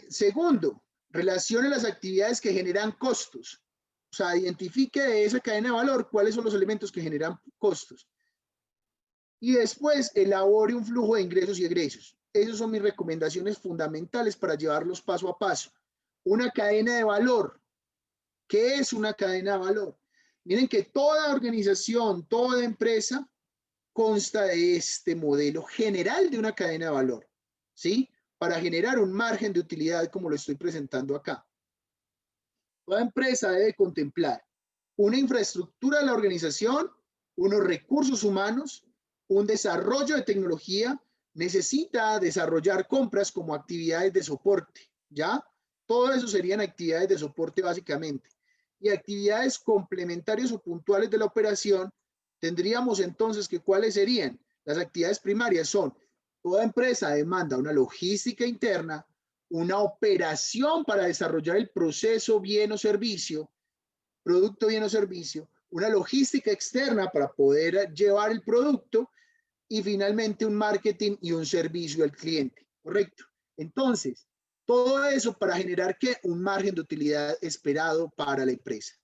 Segundo, relacione las actividades que generan costos. O sea, identifique de esa cadena de valor cuáles son los elementos que generan costos. Y después elabore un flujo de ingresos y egresos. Esas son mis recomendaciones fundamentales para llevarlos paso a paso. Una cadena de valor. ¿Qué es una cadena de valor? Miren que toda organización, toda empresa consta de este modelo general de una cadena de valor, ¿sí? Para generar un margen de utilidad como lo estoy presentando acá. Toda empresa debe contemplar una infraestructura de la organización, unos recursos humanos, un desarrollo de tecnología, necesita desarrollar compras como actividades de soporte, ¿ya? Todo eso serían actividades de soporte básicamente. Y actividades complementarias o puntuales de la operación, tendríamos entonces que ¿cuáles serían? Las actividades primarias son, toda empresa demanda una logística interna, una operación para desarrollar el proceso, bien o servicio, producto, bien o servicio, una logística externa para poder llevar el producto y finalmente un marketing y un servicio al cliente, ¿correcto? Entonces, todo eso para generar ¿qué? Un margen de utilidad esperado para la empresa.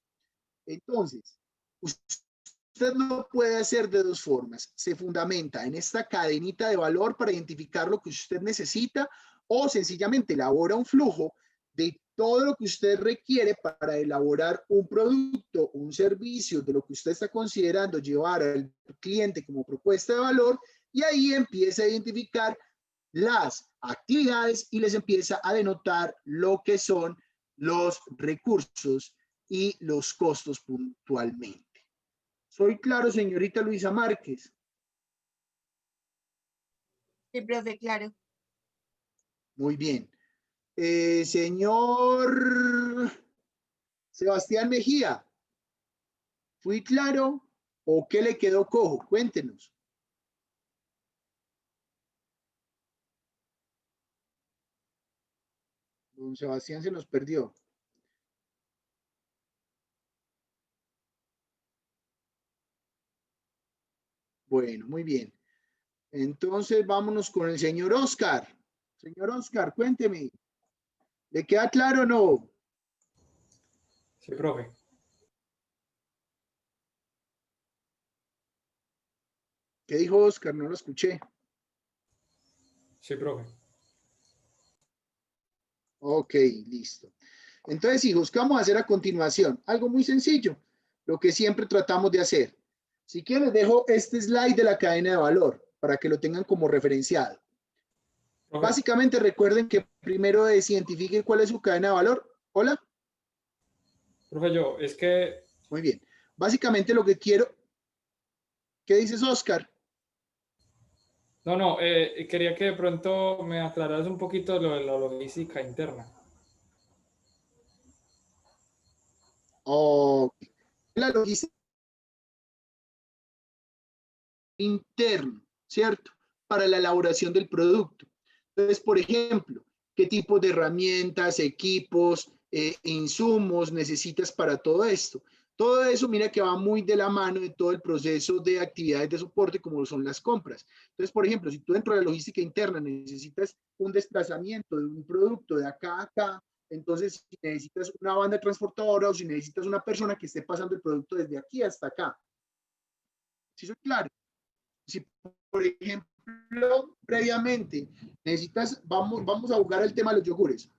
Entonces, usted lo puede hacer de dos formas. Se fundamenta en esta cadenita de valor para identificar lo que usted necesita o sencillamente elabora un flujo de todo lo que usted requiere para elaborar un producto, un servicio de lo que usted está considerando llevar al cliente como propuesta de valor y ahí empieza a identificar las actividades y les empieza a denotar lo que son los recursos y los costos puntualmente. ¿Soy claro, señorita Luisa Márquez? Sí, profe, claro. Muy bien. Señor Sebastián Mejía, ¿fui claro o qué le quedó cojo? Cuéntenos. Don Sebastián se nos perdió. Bueno, muy bien. Entonces vámonos con el señor Oscar. Señor Oscar, cuénteme. ¿Le queda claro o no? Sí, profe. ¿Qué dijo Oscar? No lo escuché. Sí, profe. Ok, listo. Entonces, hijos, ¿qué vamos a hacer a continuación? Algo muy sencillo, lo que siempre tratamos de hacer. Si quieren, les dejo este slide de la cadena de valor para que lo tengan como referenciado. Profe, Básicamente recuerden que primero es identifiquen cuál es su cadena de valor. Hola. profe, es que, Muy bien. Básicamente lo que quiero, ¿qué dices, Oscar? no, quería que de pronto me aclararas un poquito lo de la logística interna. O la logística interna, ¿cierto? Para la elaboración del producto. Entonces, por ejemplo, ¿qué tipo de herramientas, equipos, insumos necesitas para todo esto? Todo eso, mira que va muy de la mano de todo el proceso de actividades de soporte, como son las compras. Entonces, por ejemplo, si tú dentro de la logística interna necesitas un desplazamiento de un producto de acá a acá, entonces si necesitas una banda transportadora o si necesitas una persona que esté pasando el producto desde aquí hasta acá. ¿Sí soy claro? Si, por ejemplo, previamente necesitas, vamos a jugar el tema de los yogures.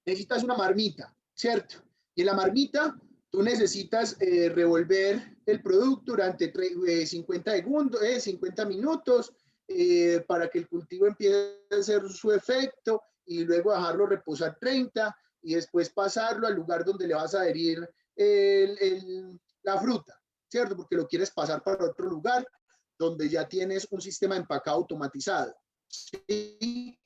Necesitas una marmita, ¿cierto? Y en la marmita tú necesitas revolver el producto durante 50 segundos, 50 minutos para que el cultivo empiece a hacer su efecto y luego dejarlo reposar 30 y después pasarlo al lugar donde le vas a adherir la fruta, ¿cierto? Porque lo quieres pasar para otro lugar donde ya tienes un sistema de empacado automatizado. ¿Sí?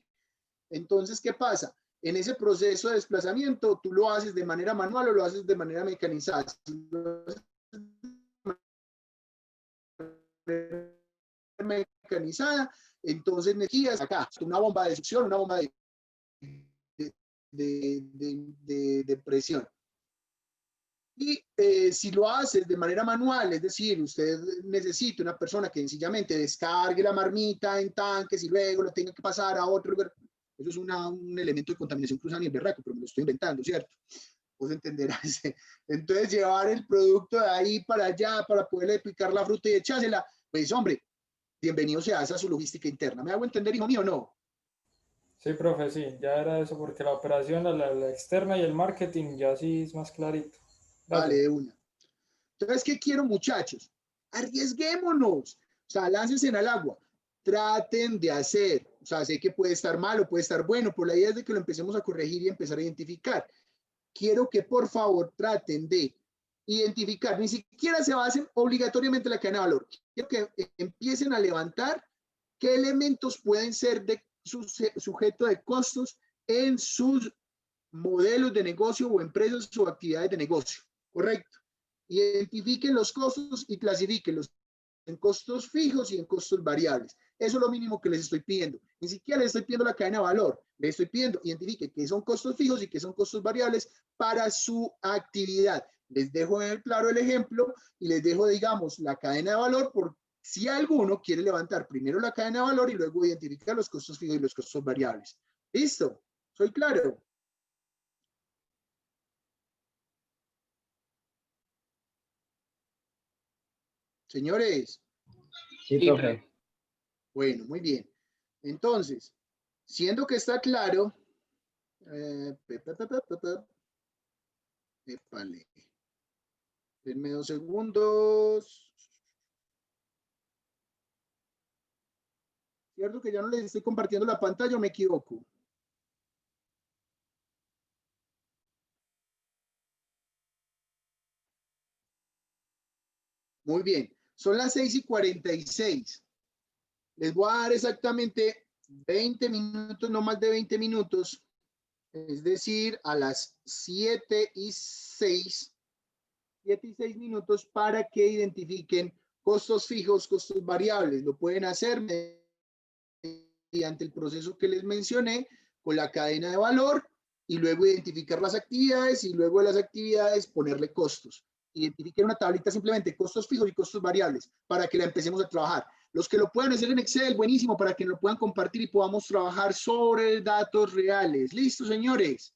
Entonces, ¿qué pasa? En ese proceso de desplazamiento, tú lo haces de manera manual o lo haces de manera mecanizada. Si lo haces de manera mecanizada, entonces necesitas acá una bomba de succión, una bomba de presión. Y si lo haces de manera manual, es decir, usted necesita una persona que sencillamente descargue la marmita en tanques y luego lo tenga que pasar a otro lugar, eso es un elemento de contaminación cruzada y el berraco, pero me lo estoy inventando, ¿cierto? Vos entenderás. Entonces, llevar el producto de ahí para allá para poderle picar la fruta y echársela, pues hombre, bienvenido sea esa su logística interna. ¿Me hago entender, hijo mío, o no? Sí, profe, sí, ya era eso, porque la operación, la externa y el marketing ya sí es más clarito. Vale, Gracias. de una. Entonces, ¿qué quiero, muchachos? Arriesguémonos. O sea, láncense al agua. Traten de hacer. O sea, sé que puede estar malo, puede estar bueno, pero la idea es de que lo empecemos a corregir y empezar a identificar. Quiero que por favor traten de identificar, ni siquiera se basen obligatoriamente en la cadena de valor. Quiero que empiecen a levantar qué elementos pueden ser de sujeto de costos en sus modelos de negocio o empresas o actividades de negocio. Correcto. Identifiquen los costos y clasifiquenlos en costos fijos y en costos variables. Eso es lo mínimo que les estoy pidiendo. Ni siquiera les estoy pidiendo la cadena de valor. Les estoy pidiendo, identifiquen qué son costos fijos y qué son costos variables para su actividad. Les dejo claro el ejemplo y les dejo, digamos, la cadena de valor por si alguno quiere levantar primero la cadena de valor y luego identificar los costos fijos y los costos variables. ¿Listo? ¿Soy claro? Señores, Sí, Sí, profe. profe. bueno, muy bien. Entonces, siendo que está claro, épale, denme 2 segundos. ¿Cierto que ya no les estoy compartiendo la pantalla o me equivoco? Muy bien, son las 6:46. Les voy a dar exactamente 20 minutos, no más de 20 minutos, es decir, a las 7:06, 7:06 para que identifiquen costos fijos, costos variables. Lo pueden hacer mediante el proceso que les mencioné con la cadena de valor y luego identificar las actividades y luego de las actividades ponerle costos. Identifiquen una tablita simplemente costos fijos y costos variables para que la empecemos a trabajar. Los que lo puedan hacer en Excel, buenísimo, para que lo puedan compartir y podamos trabajar sobre datos reales. ¿Listo, señores?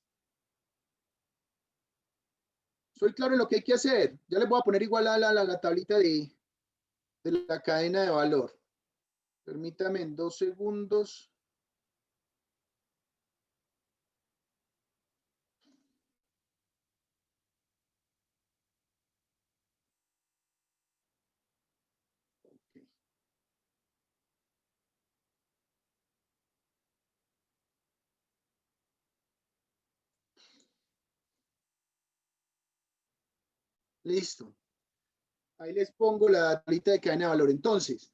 Soy claro en lo que hay que hacer. Ya les voy a poner igual a la tablita de la cadena de valor. Permítame en 2 segundos. Listo. Ahí les pongo la tablita de cadena de valor. Entonces,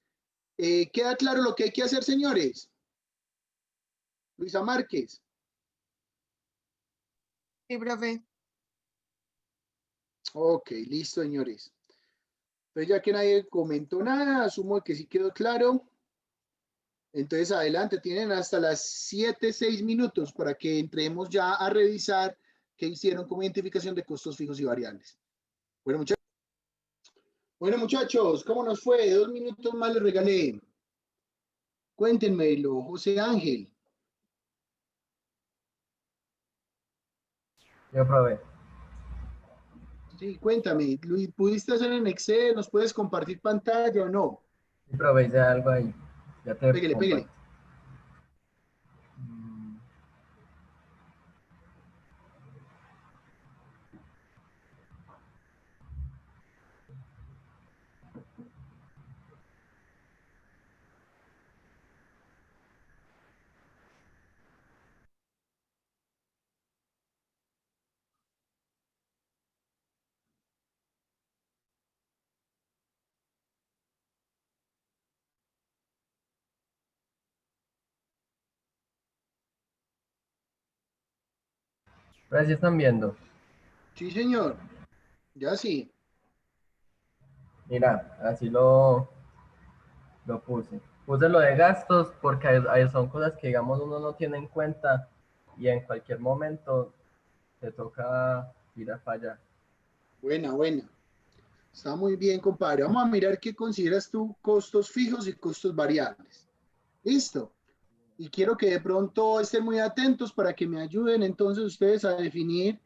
¿queda claro lo que hay que hacer, señores? Luisa Márquez. Sí, profe. Ok, listo, señores. Entonces, ya que nadie comentó nada, asumo que sí quedó claro. Entonces, adelante, tienen hasta las 7:06 minutos para que entremos ya a revisar qué hicieron como identificación de costos fijos y variables. Bueno, muchachos, ¿cómo nos fue? 2 minutos más les regalé. Cuéntenmelo, José Ángel. Yo probé. Sí, cuéntame, Luis, ¿pudiste hacer en Excel? ¿Nos puedes compartir pantalla o no? Sí, probé, hice algo ahí. Ya te Pégale, pégale. comparto. Mm, Pero si están viendo. Sí, señor. Ya sí. Mira, así lo puse. Puse lo de gastos porque ahí son cosas que, digamos, uno no tiene en cuenta y en cualquier momento te toca tirar para allá. Buena, buena. Está muy bien, compadre. Vamos a mirar qué consideras tú costos fijos y costos variables. Listo. Y quiero que de pronto estén muy atentos para que me ayuden entonces ustedes a definir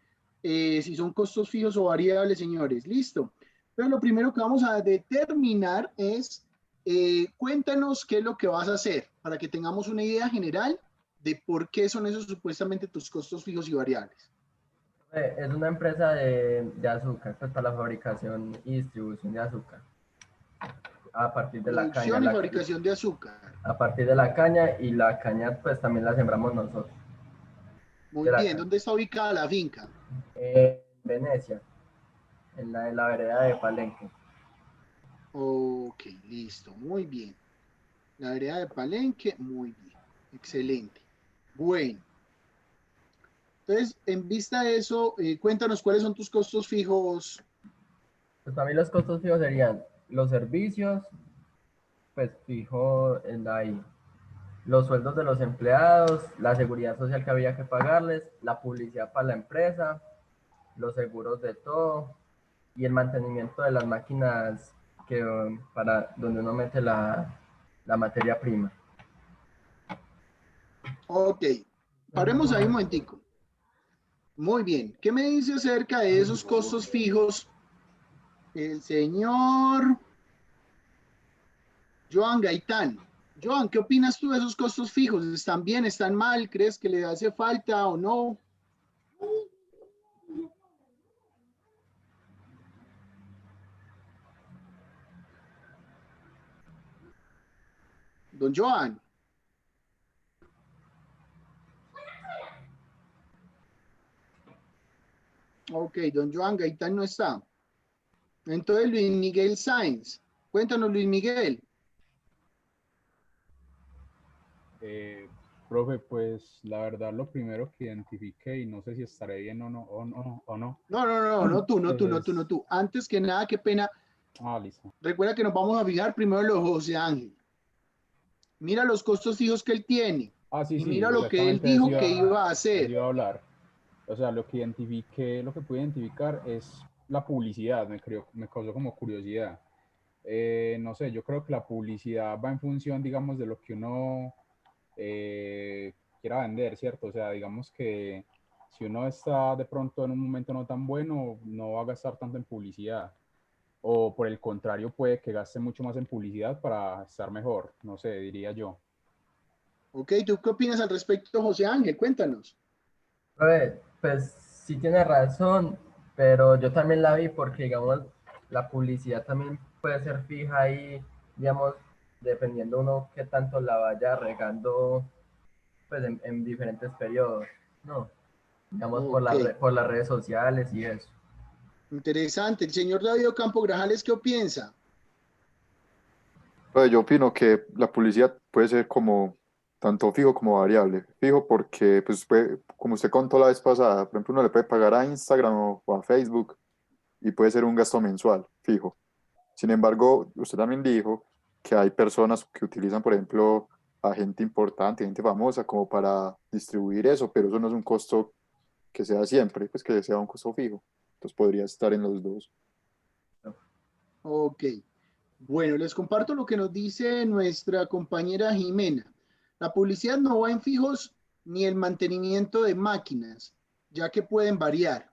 si son costos fijos o variables, señores. Listo. Pero lo primero que vamos a determinar es, cuéntanos qué es lo que vas a hacer para que tengamos una idea general de por qué son esos supuestamente tus costos fijos y variables. Es una empresa de azúcar, pues para la fabricación y distribución de azúcar. A partir de la caña. Producción y fabricación de azúcar. A partir de la caña, y la caña pues también la sembramos nosotros. Muy bien. ¿Dónde está ubicada la finca? En Venecia, en la vereda de Palenque. Ok, listo. Muy bien. La vereda de Palenque, muy bien. Excelente. Bueno. Entonces, en vista de eso, cuéntanos cuáles son tus costos fijos. Pues para mí los costos fijos serían los servicios, pues fijo en ahí, los sueldos de los empleados, la seguridad social que había que pagarles, la publicidad para la empresa, los seguros de todo y el mantenimiento de las máquinas para donde uno mete la materia prima. Ok, paremos ahí un momentico. Muy bien. ¿Qué me dice acerca de esos costos fijos el señor Joan Gaitán? Joan, ¿qué opinas tú de esos costos fijos? ¿Están bien? ¿Están mal? ¿Crees que le hace falta o no? Don Joan. Ok, don Joan Gaitán no está. Entonces, Luis Miguel Sáenz. Cuéntanos, Luis Miguel. Profe, pues la verdad lo primero que identifiqué, y no sé si estaré bien o no. No tú. Antes que nada, qué pena. Listo. Recuerda que nos vamos a fijar primero en los José Ángel. Mira los costos fijos que él tiene. Sí, y sí, mira lo que él exactamente dijo que iba a hacer. iba a hablar. O sea, lo que pude identificar es la publicidad, me causó como curiosidad. No sé, yo creo que la publicidad va en función, digamos, de lo que uno quiera vender, ¿cierto? O sea, digamos que si uno está de pronto en un momento no tan bueno, no va a gastar tanto en publicidad. O por el contrario, puede que gaste mucho más en publicidad para estar mejor, no sé, diría yo. Ok, ¿tú qué opinas al respecto, José Ángel? Cuéntanos. Pues sí tiene razón, pero yo también la vi porque, digamos, la publicidad también puede ser fija ahí, digamos, dependiendo uno qué tanto la vaya regando, pues en diferentes periodos, ¿no? Digamos, Ok. por las redes sociales y eso. Interesante. El señor David Ocampo Grajales, ¿qué piensa? Pues yo opino que la publicidad puede ser como tanto fijo como variable. Fijo porque, pues, como usted contó la vez pasada, por ejemplo, uno le puede pagar a Instagram o a Facebook y puede ser un gasto mensual, fijo. Sin embargo, usted también dijo que hay personas que utilizan, por ejemplo, a gente importante, gente famosa, como para distribuir eso, pero eso no es un costo que sea siempre, pues que sea un costo fijo. Entonces podría estar en los dos. Ok. Bueno, les comparto lo que nos dice nuestra compañera Jimena. La publicidad no va en fijos ni el mantenimiento de máquinas, ya que pueden variar.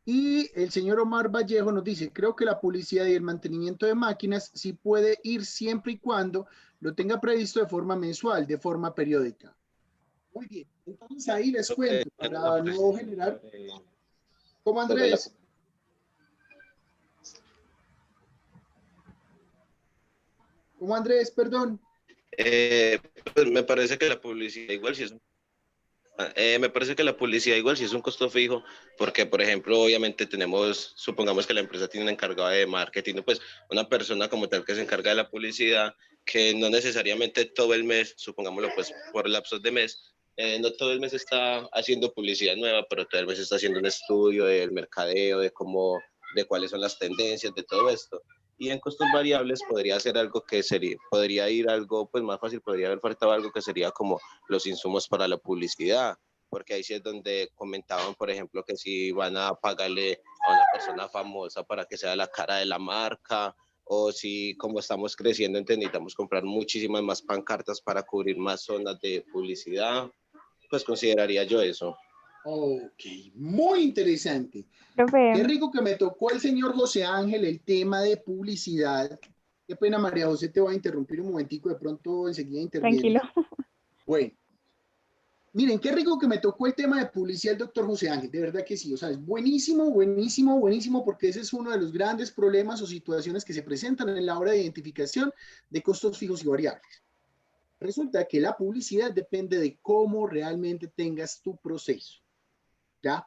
Y el señor Omar Vallejo nos dice, creo que la publicidad y el mantenimiento de máquinas sí puede ir siempre y cuando lo tenga previsto de forma mensual, de forma periódica. Muy bien, entonces ahí les cuento, para no generar... ¿Cómo, Andrés? ¿Cómo, Andrés? Perdón. Pues me parece que la publicidad igual si es me parece que la publicidad igual si es un costo fijo, porque por ejemplo, obviamente tenemos, supongamos que la empresa tiene un encargado de marketing, pues una persona como tal que se encarga de la publicidad, que no necesariamente todo el mes, supongámoslo pues por lapsos de mes, no todo el mes está haciendo publicidad nueva, pero todo el mes está haciendo un estudio del mercadeo, de cómo, de cuáles son las tendencias, de todo esto. Y en costos variables podría ser algo que sería, podría ir algo pues más fácil, podría haber faltado algo que sería como los insumos para la publicidad, porque ahí sí es donde comentaban, por ejemplo, que si van a pagarle a una persona famosa para que sea la cara de la marca, o si como estamos creciendo necesitamos comprar muchísimas más pancartas para cubrir más zonas de publicidad, pues consideraría yo eso. Ok, muy interesante. Profe. Qué rico que me tocó el señor José Ángel el tema de publicidad. Qué pena, María José, te voy a interrumpir un momentico, de pronto enseguida interviene. Tranquilo. Bueno, miren, qué rico que me tocó el tema de publicidad el doctor José Ángel, de verdad que sí, o sea, es buenísimo, buenísimo, buenísimo, porque ese es uno de los grandes problemas o situaciones que se presentan en la hora de identificación de costos fijos y variables. Resulta que la publicidad depende de cómo realmente tengas tu proceso, ¿ya?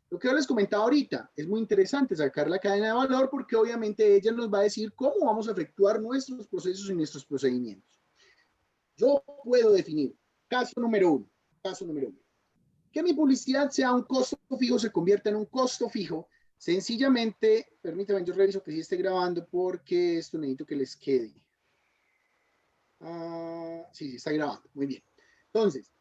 Lo que yo les comentaba ahorita, es muy interesante sacar la cadena de valor porque obviamente ella nos va a decir cómo vamos a efectuar nuestros procesos y nuestros procedimientos. Yo puedo definir, caso número uno, que mi publicidad sea un costo fijo, se convierta en un costo fijo, sencillamente, permítanme, yo reviso que sí esté grabando porque esto necesito que les quede. Sí, está grabando, muy bien. Entonces,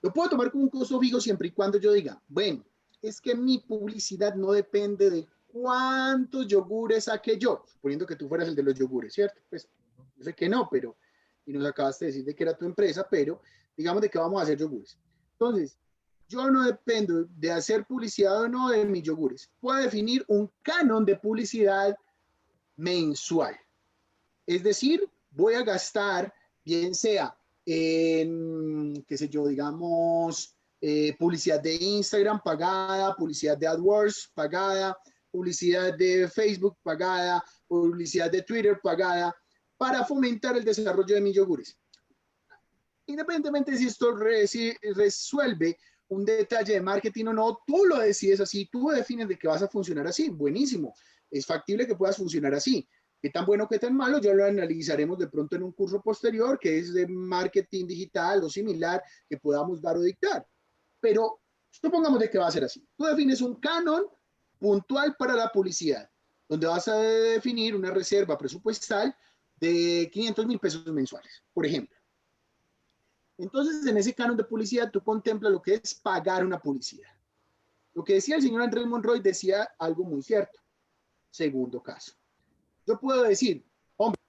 lo puedo tomar como un costo fijo siempre y cuando yo diga, bueno, es que mi publicidad no depende de cuántos yogures saque yo, suponiendo que tú fueras el de los yogures, ¿cierto? Pues yo sé que no, pero, y nos acabaste de decir de que era tu empresa, pero digamos de que vamos a hacer yogures. Entonces, yo no dependo de hacer publicidad o no de mis yogures. Puedo definir un canon de publicidad mensual. Es decir, voy a gastar, bien sea en, qué sé yo, digamos, publicidad de Instagram pagada, publicidad de AdWords pagada, publicidad de Facebook pagada, publicidad de Twitter pagada, para fomentar el desarrollo de mis yogures. Independientemente si esto resuelve un detalle de marketing o no, tú lo decides así, tú defines de que vas a funcionar así, buenísimo, es factible que puedas funcionar así. Qué tan bueno, qué tan malo, ya lo analizaremos de pronto en un curso posterior que es de marketing digital o similar que podamos dar o dictar. Pero supongamos de que va a ser así. Tú defines un canon puntual para la publicidad, donde vas a definir una reserva presupuestal de 500,000 pesos mensuales, por ejemplo. Entonces, en ese canon de publicidad, tú contemplas lo que es pagar una publicidad. Lo que decía el señor Andrés Monroy decía algo muy cierto. Segundo caso. Yo puedo decir, hombre,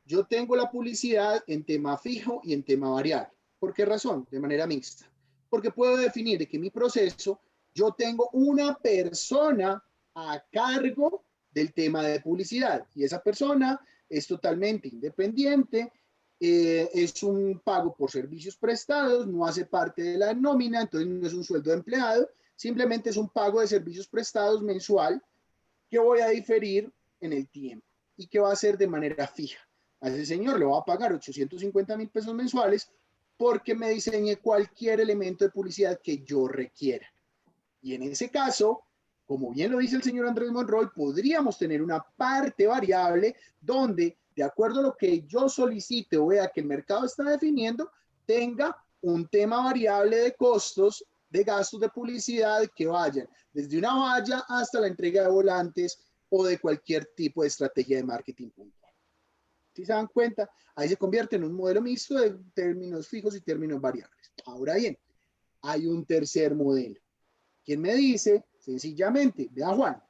yo tengo la publicidad en tema fijo y en tema variable. ¿Por qué razón? De manera mixta. Porque puedo definir de que mi proceso, yo tengo una persona a cargo del tema de publicidad y esa persona es totalmente independiente, es un pago por servicios prestados, no hace parte de la nómina, entonces no es un sueldo de empleado, simplemente es un pago de servicios prestados mensual que voy a diferir en el tiempo y que va a ser de manera fija. A ese señor le va a pagar 850,000 pesos mensuales porque me diseñe cualquier elemento de publicidad que yo requiera. Y en ese caso, como bien lo dice el señor Andrés Monroy, podríamos tener una parte variable donde, de acuerdo a lo que yo solicite o vea que el mercado está definiendo, tenga un tema variable de costos, de gastos de publicidad que vayan desde una valla hasta la entrega de volantes o de cualquier tipo de estrategia de marketing puntual. Si se dan cuenta, ahí se convierte en un modelo mixto de términos fijos y términos variables. Ahora bien, hay un tercer modelo. ¿Quién me dice? Sencillamente, vea Juan,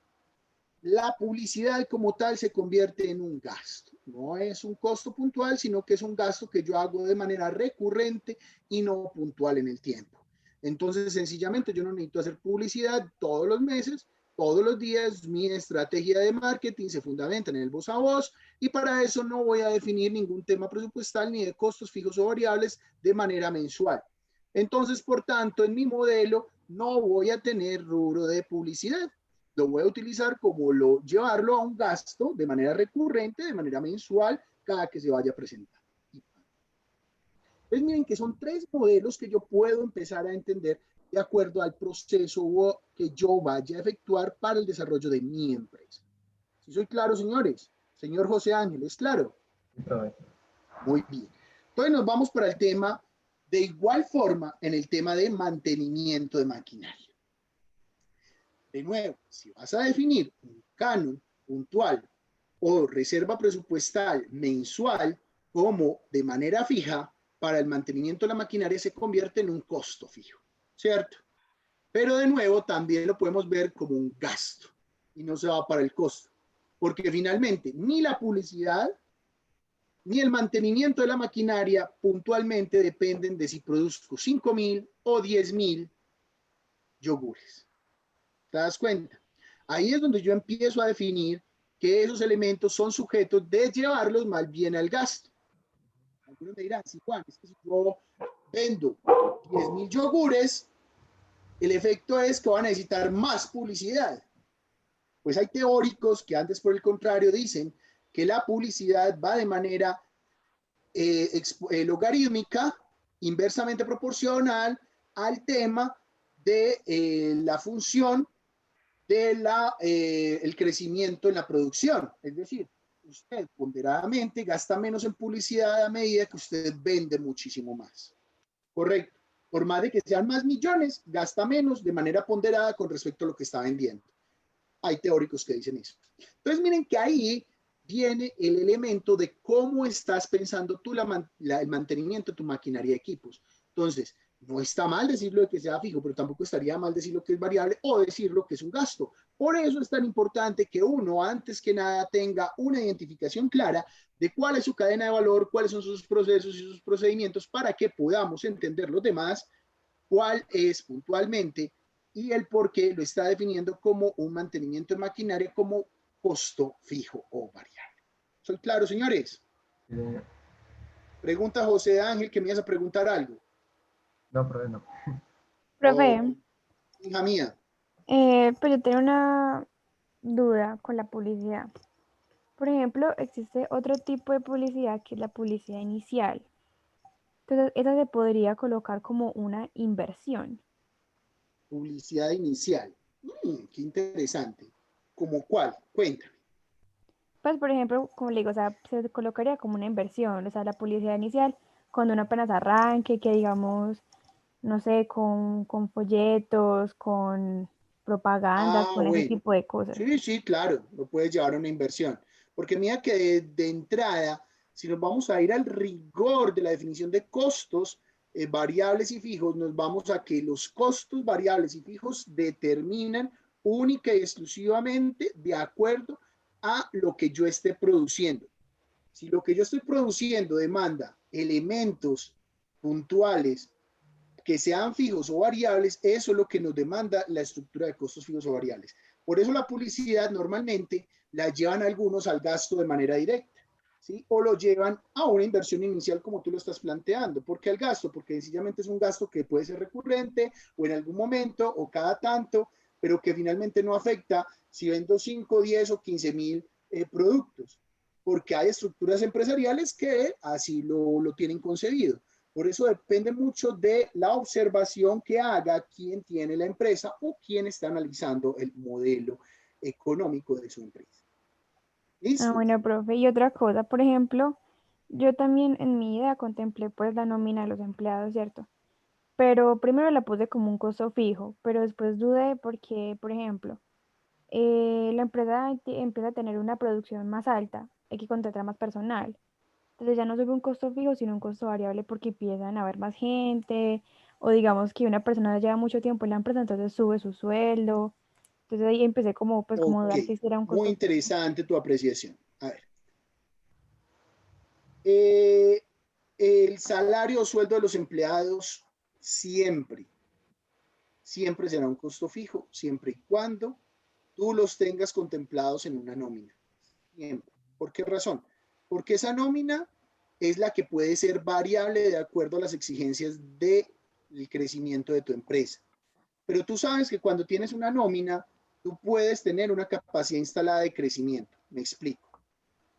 la publicidad como tal se convierte en un gasto. No es un costo puntual, sino que es un gasto que yo hago de manera recurrente y no puntual en el tiempo. Entonces, sencillamente, yo no necesito hacer publicidad todos los meses, todos los días. Mi estrategia de marketing se fundamenta en el voz a voz y para eso no voy a definir ningún tema presupuestal ni de costos fijos o variables de manera mensual. Entonces, por tanto, en mi modelo no voy a tener rubro de publicidad. Lo voy a utilizar como llevarlo a un gasto de manera recurrente, de manera mensual, cada que se vaya a presentar. Pues miren que son 3 modelos que yo puedo empezar a entender de acuerdo al proceso que yo vaya a efectuar para el desarrollo de mi empresa. ¿Sí soy claro, señores? Señor José Ángel, ¿es claro? Muy bien. Entonces nos vamos para el tema, de igual forma, en el tema de mantenimiento de maquinaria. De nuevo, si vas a definir un canon puntual o reserva presupuestal mensual como de manera fija, para el mantenimiento de la maquinaria se convierte en un costo fijo, ¿cierto? Pero de nuevo también lo podemos ver como un gasto y no se va para el costo, porque finalmente ni la publicidad ni el mantenimiento de la maquinaria puntualmente dependen de si produzco 5.000 o 10.000 yogures. ¿Te das cuenta? Ahí es donde yo empiezo a definir que esos elementos son sujetos de llevarlos más bien al gasto. Algunos me dirán, sí, Juan, es que si yo vendo 10.000 yogures, el efecto es que van a necesitar más publicidad. Pues hay teóricos que antes, por el contrario, dicen que la publicidad va de manera logarítmica, inversamente proporcional al tema de la función del crecimiento en la producción. Es decir, usted ponderadamente gasta menos en publicidad a medida que usted vende muchísimo más. Correcto. Por más de que sean más millones, gasta menos de manera ponderada con respecto a lo que está vendiendo. Hay teóricos que dicen eso. Entonces, miren que ahí viene el elemento de cómo estás pensando tú el mantenimiento de tu maquinaria de equipos. Entonces, no está mal decirlo de que sea fijo, pero tampoco estaría mal decirlo que es variable o decirlo que es un gasto. Por eso es tan importante que uno, antes que nada, tenga una identificación clara de cuál es su cadena de valor, cuáles son sus procesos y sus procedimientos para que podamos entender los demás, cuál es puntualmente y el por qué lo está definiendo como un mantenimiento de maquinaria como costo fijo o variable. ¿Soy claro, señores? Pregunta José Ángel, que me ibas a preguntar algo. No, profe, no. Profe, Hija mía. pues yo tengo una duda con la publicidad. Por ejemplo, existe otro tipo de publicidad que es la publicidad inicial. Entonces, esa se podría colocar como una inversión. Publicidad inicial. Qué interesante. ¿Cómo cuál? Cuéntame. Pues, por ejemplo, como le digo, o sea, se colocaría como una inversión, o sea, la publicidad inicial, cuando uno apenas arranque, que digamos, no sé, con folletos, con propagandas, con ese Bueno. tipo de cosas. Sí, sí, claro, lo puedes llevar a una inversión. Porque mira que de entrada, si nos vamos a ir al rigor de la definición de costos variables y fijos, nos vamos a que los costos variables y fijos determinan única y exclusivamente de acuerdo a lo que yo esté produciendo. Si lo que yo estoy produciendo demanda elementos puntuales que sean fijos o variables, eso es lo que nos demanda la estructura de costos fijos o variables. Por eso la publicidad normalmente la llevan algunos al gasto de manera directa, ¿sí? O lo llevan a una inversión inicial como tú lo estás planteando. ¿Por qué al gasto? Porque sencillamente es un gasto que puede ser recurrente o en algún momento o cada tanto, pero que finalmente no afecta si vendo 5, 10 o 15.000 productos, porque hay estructuras empresariales que así lo tienen concebido. Por eso depende mucho de la observación que haga quien tiene la empresa o quien está analizando el modelo económico de su empresa. ¿Listo? Bueno, profe, y otra cosa, por ejemplo, yo también en mi idea contemplé pues la nómina de los empleados, ¿cierto? Pero primero la puse como un costo fijo, pero después dudé porque, por ejemplo, la empresa empieza a tener una producción más alta, hay que contratar más personal. Entonces ya no sube un costo fijo, sino un costo variable porque empiezan a haber más gente, o digamos que una persona lleva mucho tiempo en la empresa, entonces sube su sueldo. Entonces ahí empecé como, pues, como a Ok, dudar si era un muy costo fijo. interesante tu apreciación. A ver. El salario o sueldo de los empleados siempre será un costo fijo, siempre y cuando tú los tengas contemplados en una nómina. Siempre. ¿Por qué razón? Porque esa nómina es la que puede ser variable de acuerdo a las exigencias del crecimiento de tu empresa. Pero tú sabes que cuando tienes una nómina, tú puedes tener una capacidad instalada de crecimiento. Me explico.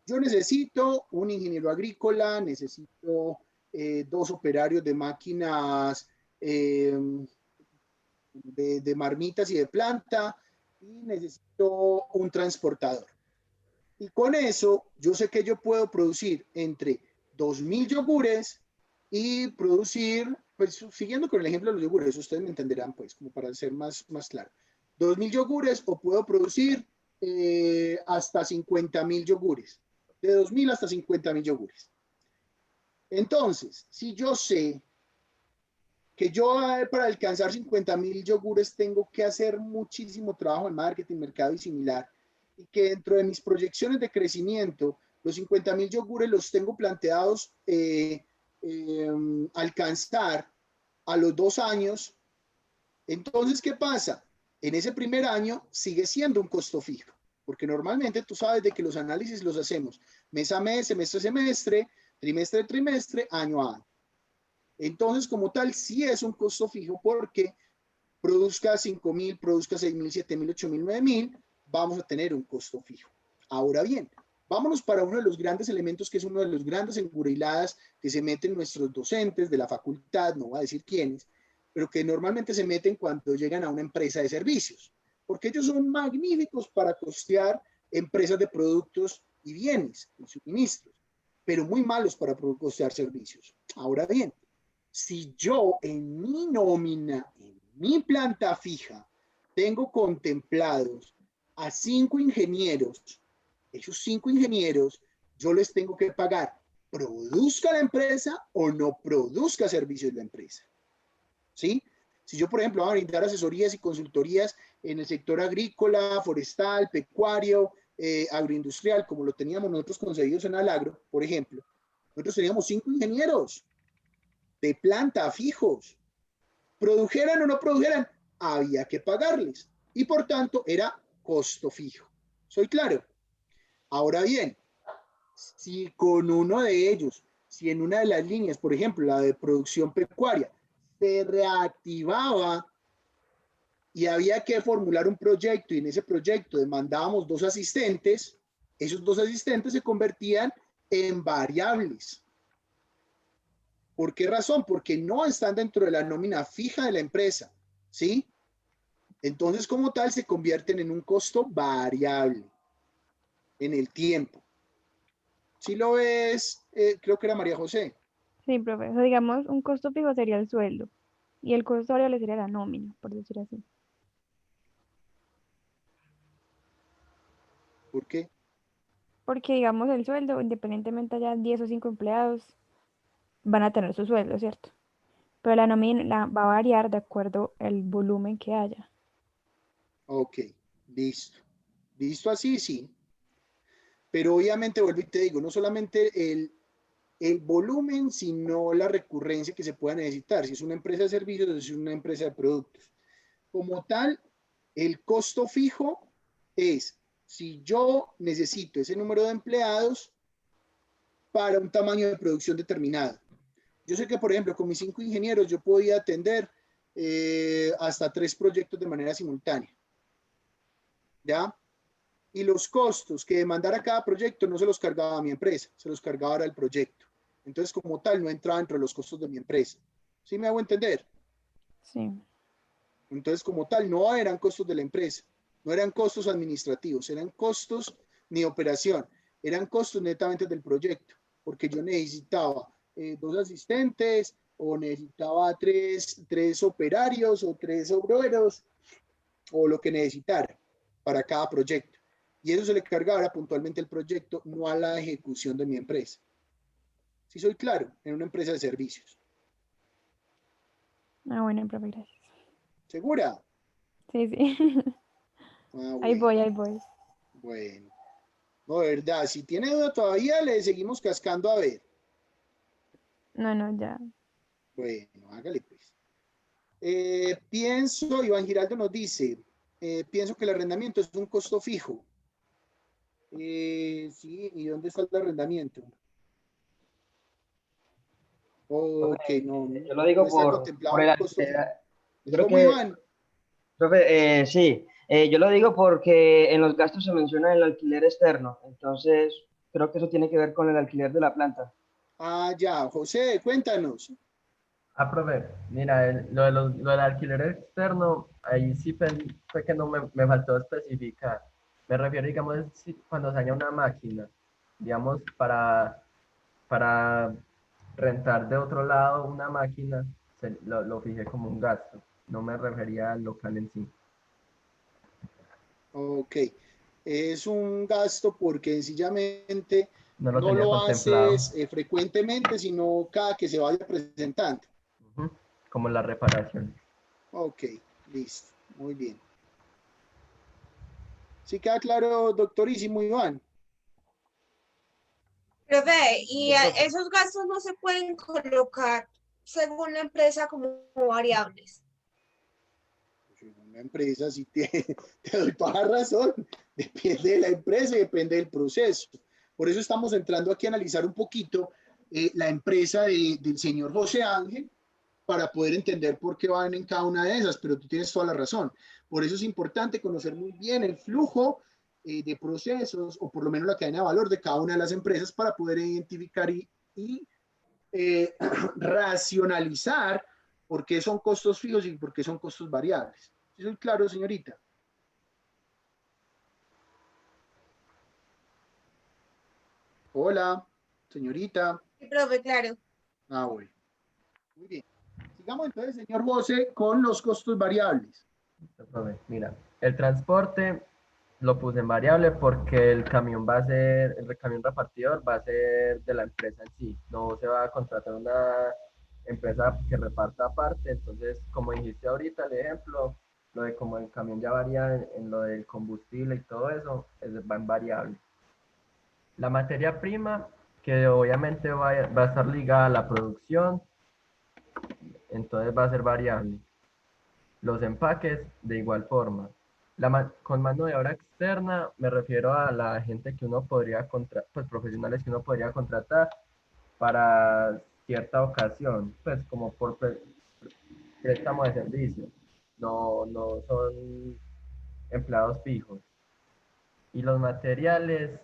Yo necesito un ingeniero agrícola, necesito 2 operarios de máquinas de marmitas y de planta, y necesito un transportador. Y con eso, yo sé que yo puedo producir entre 2.000 yogures y producir, pues siguiendo con el ejemplo de los yogures, ustedes me entenderán, pues, como para ser más claro. 2.000 yogures o puedo producir hasta 50.000 yogures. De 2.000 hasta 50.000 yogures. Entonces, si yo sé que yo para alcanzar 50.000 yogures tengo que hacer muchísimo trabajo en marketing, mercado y similar, y que dentro de mis proyecciones de crecimiento, los 50.000 yogures los tengo planteados alcanzar a los 2 años, entonces, ¿qué pasa? En ese primer año sigue siendo un costo fijo, porque normalmente tú sabes de que los análisis los hacemos mes a mes, semestre a semestre, trimestre a trimestre, año a año. Entonces, como tal, sí es un costo fijo porque produzca 5.000, produzca 6.000, 7.000, 8.000, 9.000, vamos a tener un costo fijo. Ahora bien, vámonos para uno de los grandes elementos que es uno de los grandes enguriladas que se meten nuestros docentes de la facultad, no voy a decir quiénes, pero que normalmente se meten cuando llegan a una empresa de servicios, porque ellos son magníficos para costear empresas de productos y bienes y suministros, pero muy malos para costear servicios. Ahora bien, si yo en mi nómina, en mi planta fija, tengo contemplados a 5 ingenieros, esos 5 ingenieros, yo les tengo que pagar, produzca la empresa o no produzca servicios la empresa. ¿Sí? Si yo, por ejemplo, voy a brindar asesorías y consultorías en el sector agrícola, forestal, pecuario, agroindustrial, como lo teníamos nosotros concedidos en Alagro, por ejemplo, nosotros teníamos 5 ingenieros de planta fijos. Produjeran o no produjeran, había que pagarles. Y por tanto, era costo fijo. ¿Soy claro? Ahora bien, si con uno de ellos, si en una de las líneas, por ejemplo, la de producción pecuaria, se reactivaba y había que formular un proyecto y en ese proyecto demandábamos 2 asistentes, esos 2 asistentes se convertían en variables. ¿Por qué razón? Porque no están dentro de la nómina fija de la empresa, ¿sí? Entonces, como tal, se convierten en un costo variable en el tiempo. ¿Sí lo ves? Creo que era María José. Sí, profe. O sea, digamos, un costo fijo sería el sueldo y el costo variable sería la nómina, por decir así. ¿Por qué? Porque, digamos, el sueldo, independientemente haya 10 o 5 empleados, van a tener su sueldo, ¿cierto? Pero la nómina va a variar de acuerdo al volumen que haya. Ok, listo. Listo así, sí. Pero obviamente, vuelvo y te digo, no solamente el volumen, sino la recurrencia que se pueda necesitar. Si es una empresa de servicios o si es una empresa de productos. Como tal, el costo fijo es si yo necesito ese número de empleados para un tamaño de producción determinado. Yo sé que, por ejemplo, con mis 5 ingenieros yo podía atender hasta 3 proyectos de manera simultánea. ¿Ya? Y los costos que demandara cada proyecto no se los cargaba a mi empresa, se los cargaba al proyecto. Entonces, como tal, no entraba dentro de los costos de mi empresa. ¿Sí me hago entender? Sí. Entonces, como tal, no eran costos de la empresa, no eran costos administrativos, eran costos ni operación, eran costos netamente del proyecto, porque yo necesitaba 2 asistentes o necesitaba tres operarios o 3 obreros o lo que necesitara para cada proyecto. Y eso se le cargaba puntualmente el proyecto, no a la ejecución de mi empresa. Si soy claro, en una empresa de servicios. Ah, bueno, profe, gracias. ¿Segura? Sí, sí. Ah, Ahí bueno, voy, ahí voy. bueno. No, de verdad, si tiene duda todavía, le seguimos cascando a ver. No, no, ya. Bueno, hágale pues. Iván Giraldo nos dice, pienso que el arrendamiento es un costo fijo. Sí, ¿y dónde está el arrendamiento? Ok, no, Yo lo no digo está por contemplado el un costo fijo. alquiler. Yo creo ¿Cómo, que, Iván? profe, sí, yo lo digo porque en los gastos se menciona el alquiler externo, entonces creo que eso tiene que ver con el alquiler de la planta. Ah, ya, José, cuéntanos. Ah, profe, mira, lo del alquiler externo, ahí sí fue que no me faltó especificar. Me refiero, digamos, cuando se daña una máquina, digamos, para rentar de otro lado una máquina, lo fijé como un gasto. No me refería al local en sí. Ok, es un gasto porque sencillamente No lo no tenía lo contemplado. haces frecuentemente, sino cada que se vaya presentando. Ujú, como la reparación. Ok, listo, muy bien. ¿Sí queda claro, doctorísimo Iván? Profe, y Sí, profe. esos gastos no se pueden colocar según la empresa como variables. Una empresa, si te, te doy toda la razón, depende de la empresa y depende del proceso. Por eso estamos entrando aquí a analizar un poquito la empresa del señor José Ángel para poder entender por qué van en cada una de esas, pero tú tienes toda la razón. Por eso es importante conocer muy bien el flujo de procesos o por lo menos la cadena de valor de cada una de las empresas para poder identificar y racionalizar por qué son costos fijos y por qué son costos variables. ¿Sí soy claro, señorita? Hola, señorita. Sí, profe, claro. Ah, bueno. Muy bien. Sigamos entonces, señor José, con los costos variables. Profe, mira, el transporte lo puse en variable porque el camión va a ser, el camión repartidor va a ser de la empresa en sí, no se va a contratar una empresa que reparta aparte, entonces como dijiste ahorita el ejemplo, lo de como el camión ya varía en lo del combustible y todo eso, va en variable. La materia prima, que obviamente va a estar ligada a la producción, entonces va a ser variable. Los empaques de igual forma. Con mano de obra externa me refiero a la gente que uno podría contratar, pues profesionales que uno podría contratar para cierta ocasión, pues como por préstamo de servicio. No son empleados fijos. Y los materiales,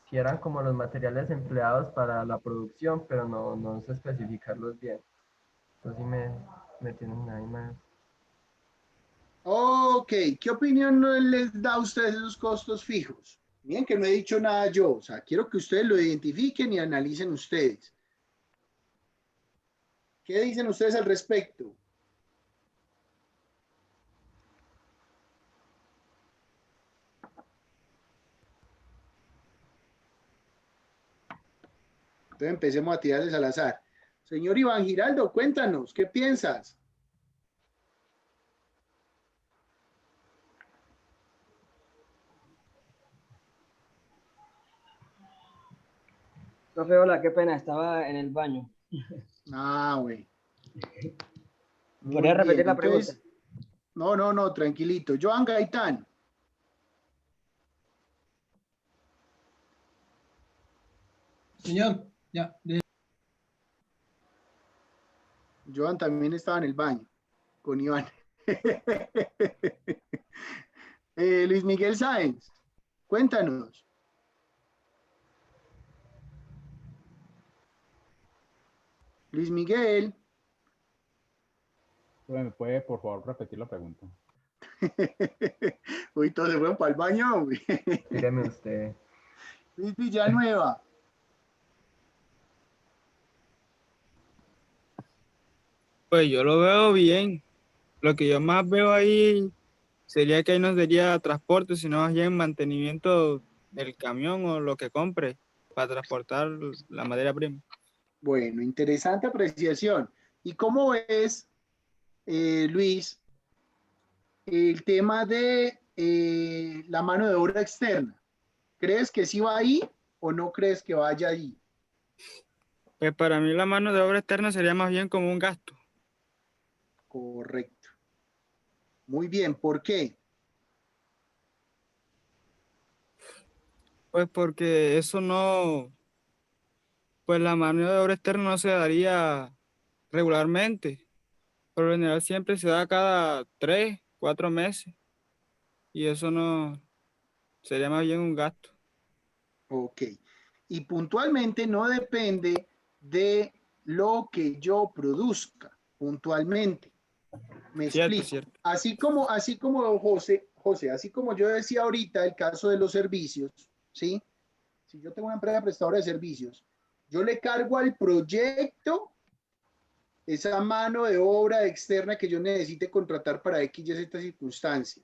si eran como los materiales empleados para la producción, pero no sé especificarlos bien. Entonces sí me tienen ahí más. Ok, ¿qué opinión les da a ustedes esos costos fijos? Bien, que no he dicho nada yo, o sea, quiero que ustedes lo identifiquen y analicen ustedes. ¿Qué dicen ustedes al respecto? Entonces empecemos a tirarles al azar. Señor Iván Giraldo, cuéntanos, ¿qué piensas? Profe, hola, qué pena, estaba en el baño. Ah, güey. Muy ¿Podría repetir bien, la pregunta? entonces, no, tranquilito. Joan Gaitán. Señor, ya. Joan también estaba en el baño con Iván. Luis Miguel Sáenz, cuéntanos. Luis Miguel. ¿Me puede, por favor, repetir la pregunta? Uy, todos se fueron para el baño, hombre. Tíreme usted. Luis Villanueva. Pues yo lo veo bien. Lo que yo más veo ahí sería que ahí no sería transporte, sino más bien mantenimiento del camión o lo que compre para transportar la materia prima. Bueno, interesante apreciación. ¿Y cómo ves, Luis, el tema de la mano de obra externa? ¿Crees que sí va ahí o no crees que vaya ahí? Pues para mí la mano de obra externa sería más bien como un gasto. Correcto. Muy bien, ¿por qué? Pues porque eso no, pues la mano de obra externa no se daría regularmente. Por lo general siempre se da cada 3, 4 meses. Y eso no sería más bien un gasto. Ok. Y puntualmente no depende de lo que yo produzca, puntualmente. Me Cierto, explico. cierto. Así como José, así como yo decía ahorita, el caso de los servicios, ¿sí? Si yo tengo una empresa prestadora de servicios, yo le cargo al proyecto esa mano de obra externa que yo necesite contratar para X y Z circunstancia.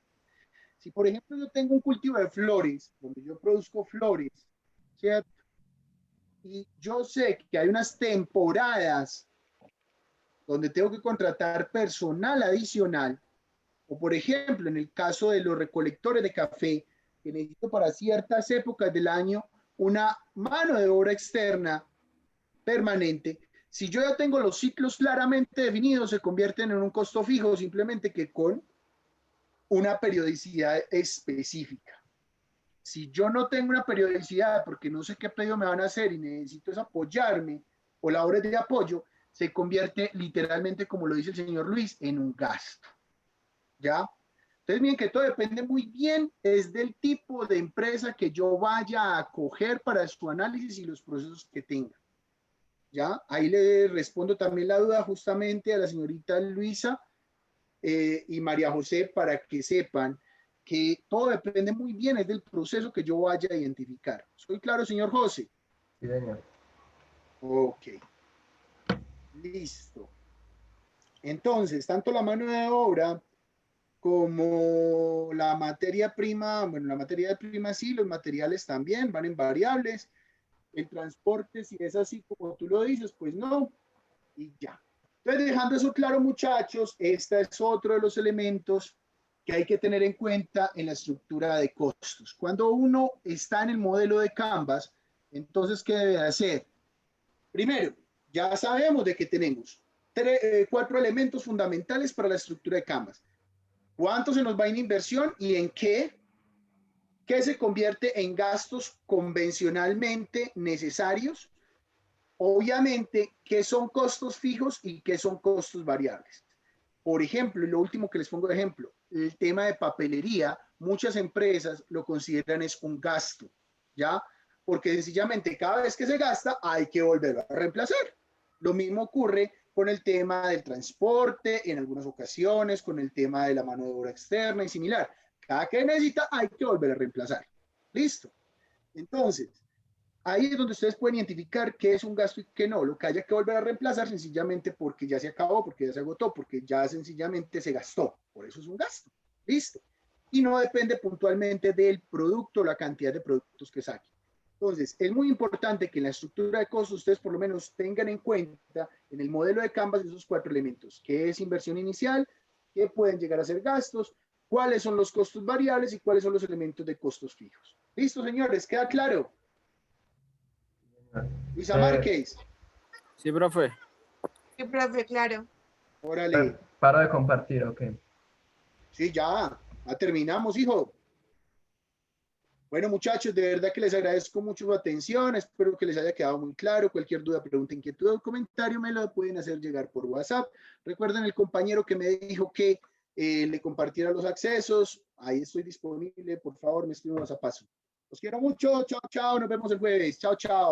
Si, por ejemplo, yo tengo un cultivo de flores, donde yo produzco flores, ¿cierto? Y yo sé que hay unas temporadas donde tengo que contratar personal adicional, o por ejemplo, en el caso de los recolectores de café, que necesito para ciertas épocas del año una mano de obra externa permanente. Si yo ya tengo los ciclos claramente definidos, se convierten en un costo fijo, simplemente que con una periodicidad específica. Si yo no tengo una periodicidad porque no sé qué pedido me van a hacer y necesito es apoyarme o labores de apoyo, se convierte literalmente, como lo dice el señor Luis, en un gasto. ¿Ya? Entonces, miren que todo depende muy bien es del tipo de empresa que yo vaya a coger para su análisis y los procesos que tenga. ¿Ya? Ahí le respondo también la duda justamente a la señorita Luisa y María José para que sepan que todo depende muy bien es del proceso que yo vaya a identificar. ¿Soy claro, señor José? Sí, señor. Ok. Listo. Entonces, tanto la mano de obra como la materia prima, bueno, la materia prima sí, los materiales también van en variables. El transporte, si es así como tú lo dices, pues no, y ya. Entonces, dejando eso claro, muchachos, este es otro de los elementos que hay que tener en cuenta en la estructura de costos. Cuando uno está en el modelo de Canvas, entonces, ¿qué debe hacer? Primero, ya sabemos de que tenemos 4 elementos fundamentales para la estructura de Canvas. ¿Cuánto se nos va en inversión y en qué? ¿Qué se convierte en gastos convencionalmente necesarios? Obviamente, ¿qué son costos fijos y qué son costos variables? Por ejemplo, y lo último que les pongo de ejemplo, el tema de papelería, muchas empresas lo consideran es un gasto, ¿ya? Porque sencillamente cada vez que se gasta hay que volverlo a reemplazar. Lo mismo ocurre con el tema del transporte, en algunas ocasiones, con el tema de la mano de obra externa y similar. Cada que necesita hay que volver a reemplazar. Listo. Entonces, ahí es donde ustedes pueden identificar qué es un gasto y qué no. Lo que haya que volver a reemplazar sencillamente porque ya se acabó, porque ya se agotó, porque ya sencillamente se gastó. Por eso es un gasto. Listo. Y no depende puntualmente del producto, la cantidad de productos que saquen. Entonces, es muy importante que en la estructura de costos ustedes por lo menos tengan en cuenta en el modelo de Canvas esos 4 elementos. ¿Qué es inversión inicial? ¿Qué pueden llegar a ser gastos? ¿Cuáles son los costos variables? ¿Y cuáles son los elementos de costos fijos? ¿Listo, señores? ¿Queda claro? Luisa Márquez. Sí, profe. Sí, profe, claro. Órale. Paro de compartir, ok. Sí, ya terminamos, hijo. Bueno, muchachos, de verdad que les agradezco mucho su atención. Espero que les haya quedado muy claro. Cualquier duda, pregunta, inquietud o comentario me lo pueden hacer llegar por WhatsApp. Recuerden el compañero que me dijo que le compartiera los accesos. Ahí estoy disponible. Por favor, me escriban a paso. Los quiero mucho. Chao, chao. Nos vemos el jueves. Chao, chao.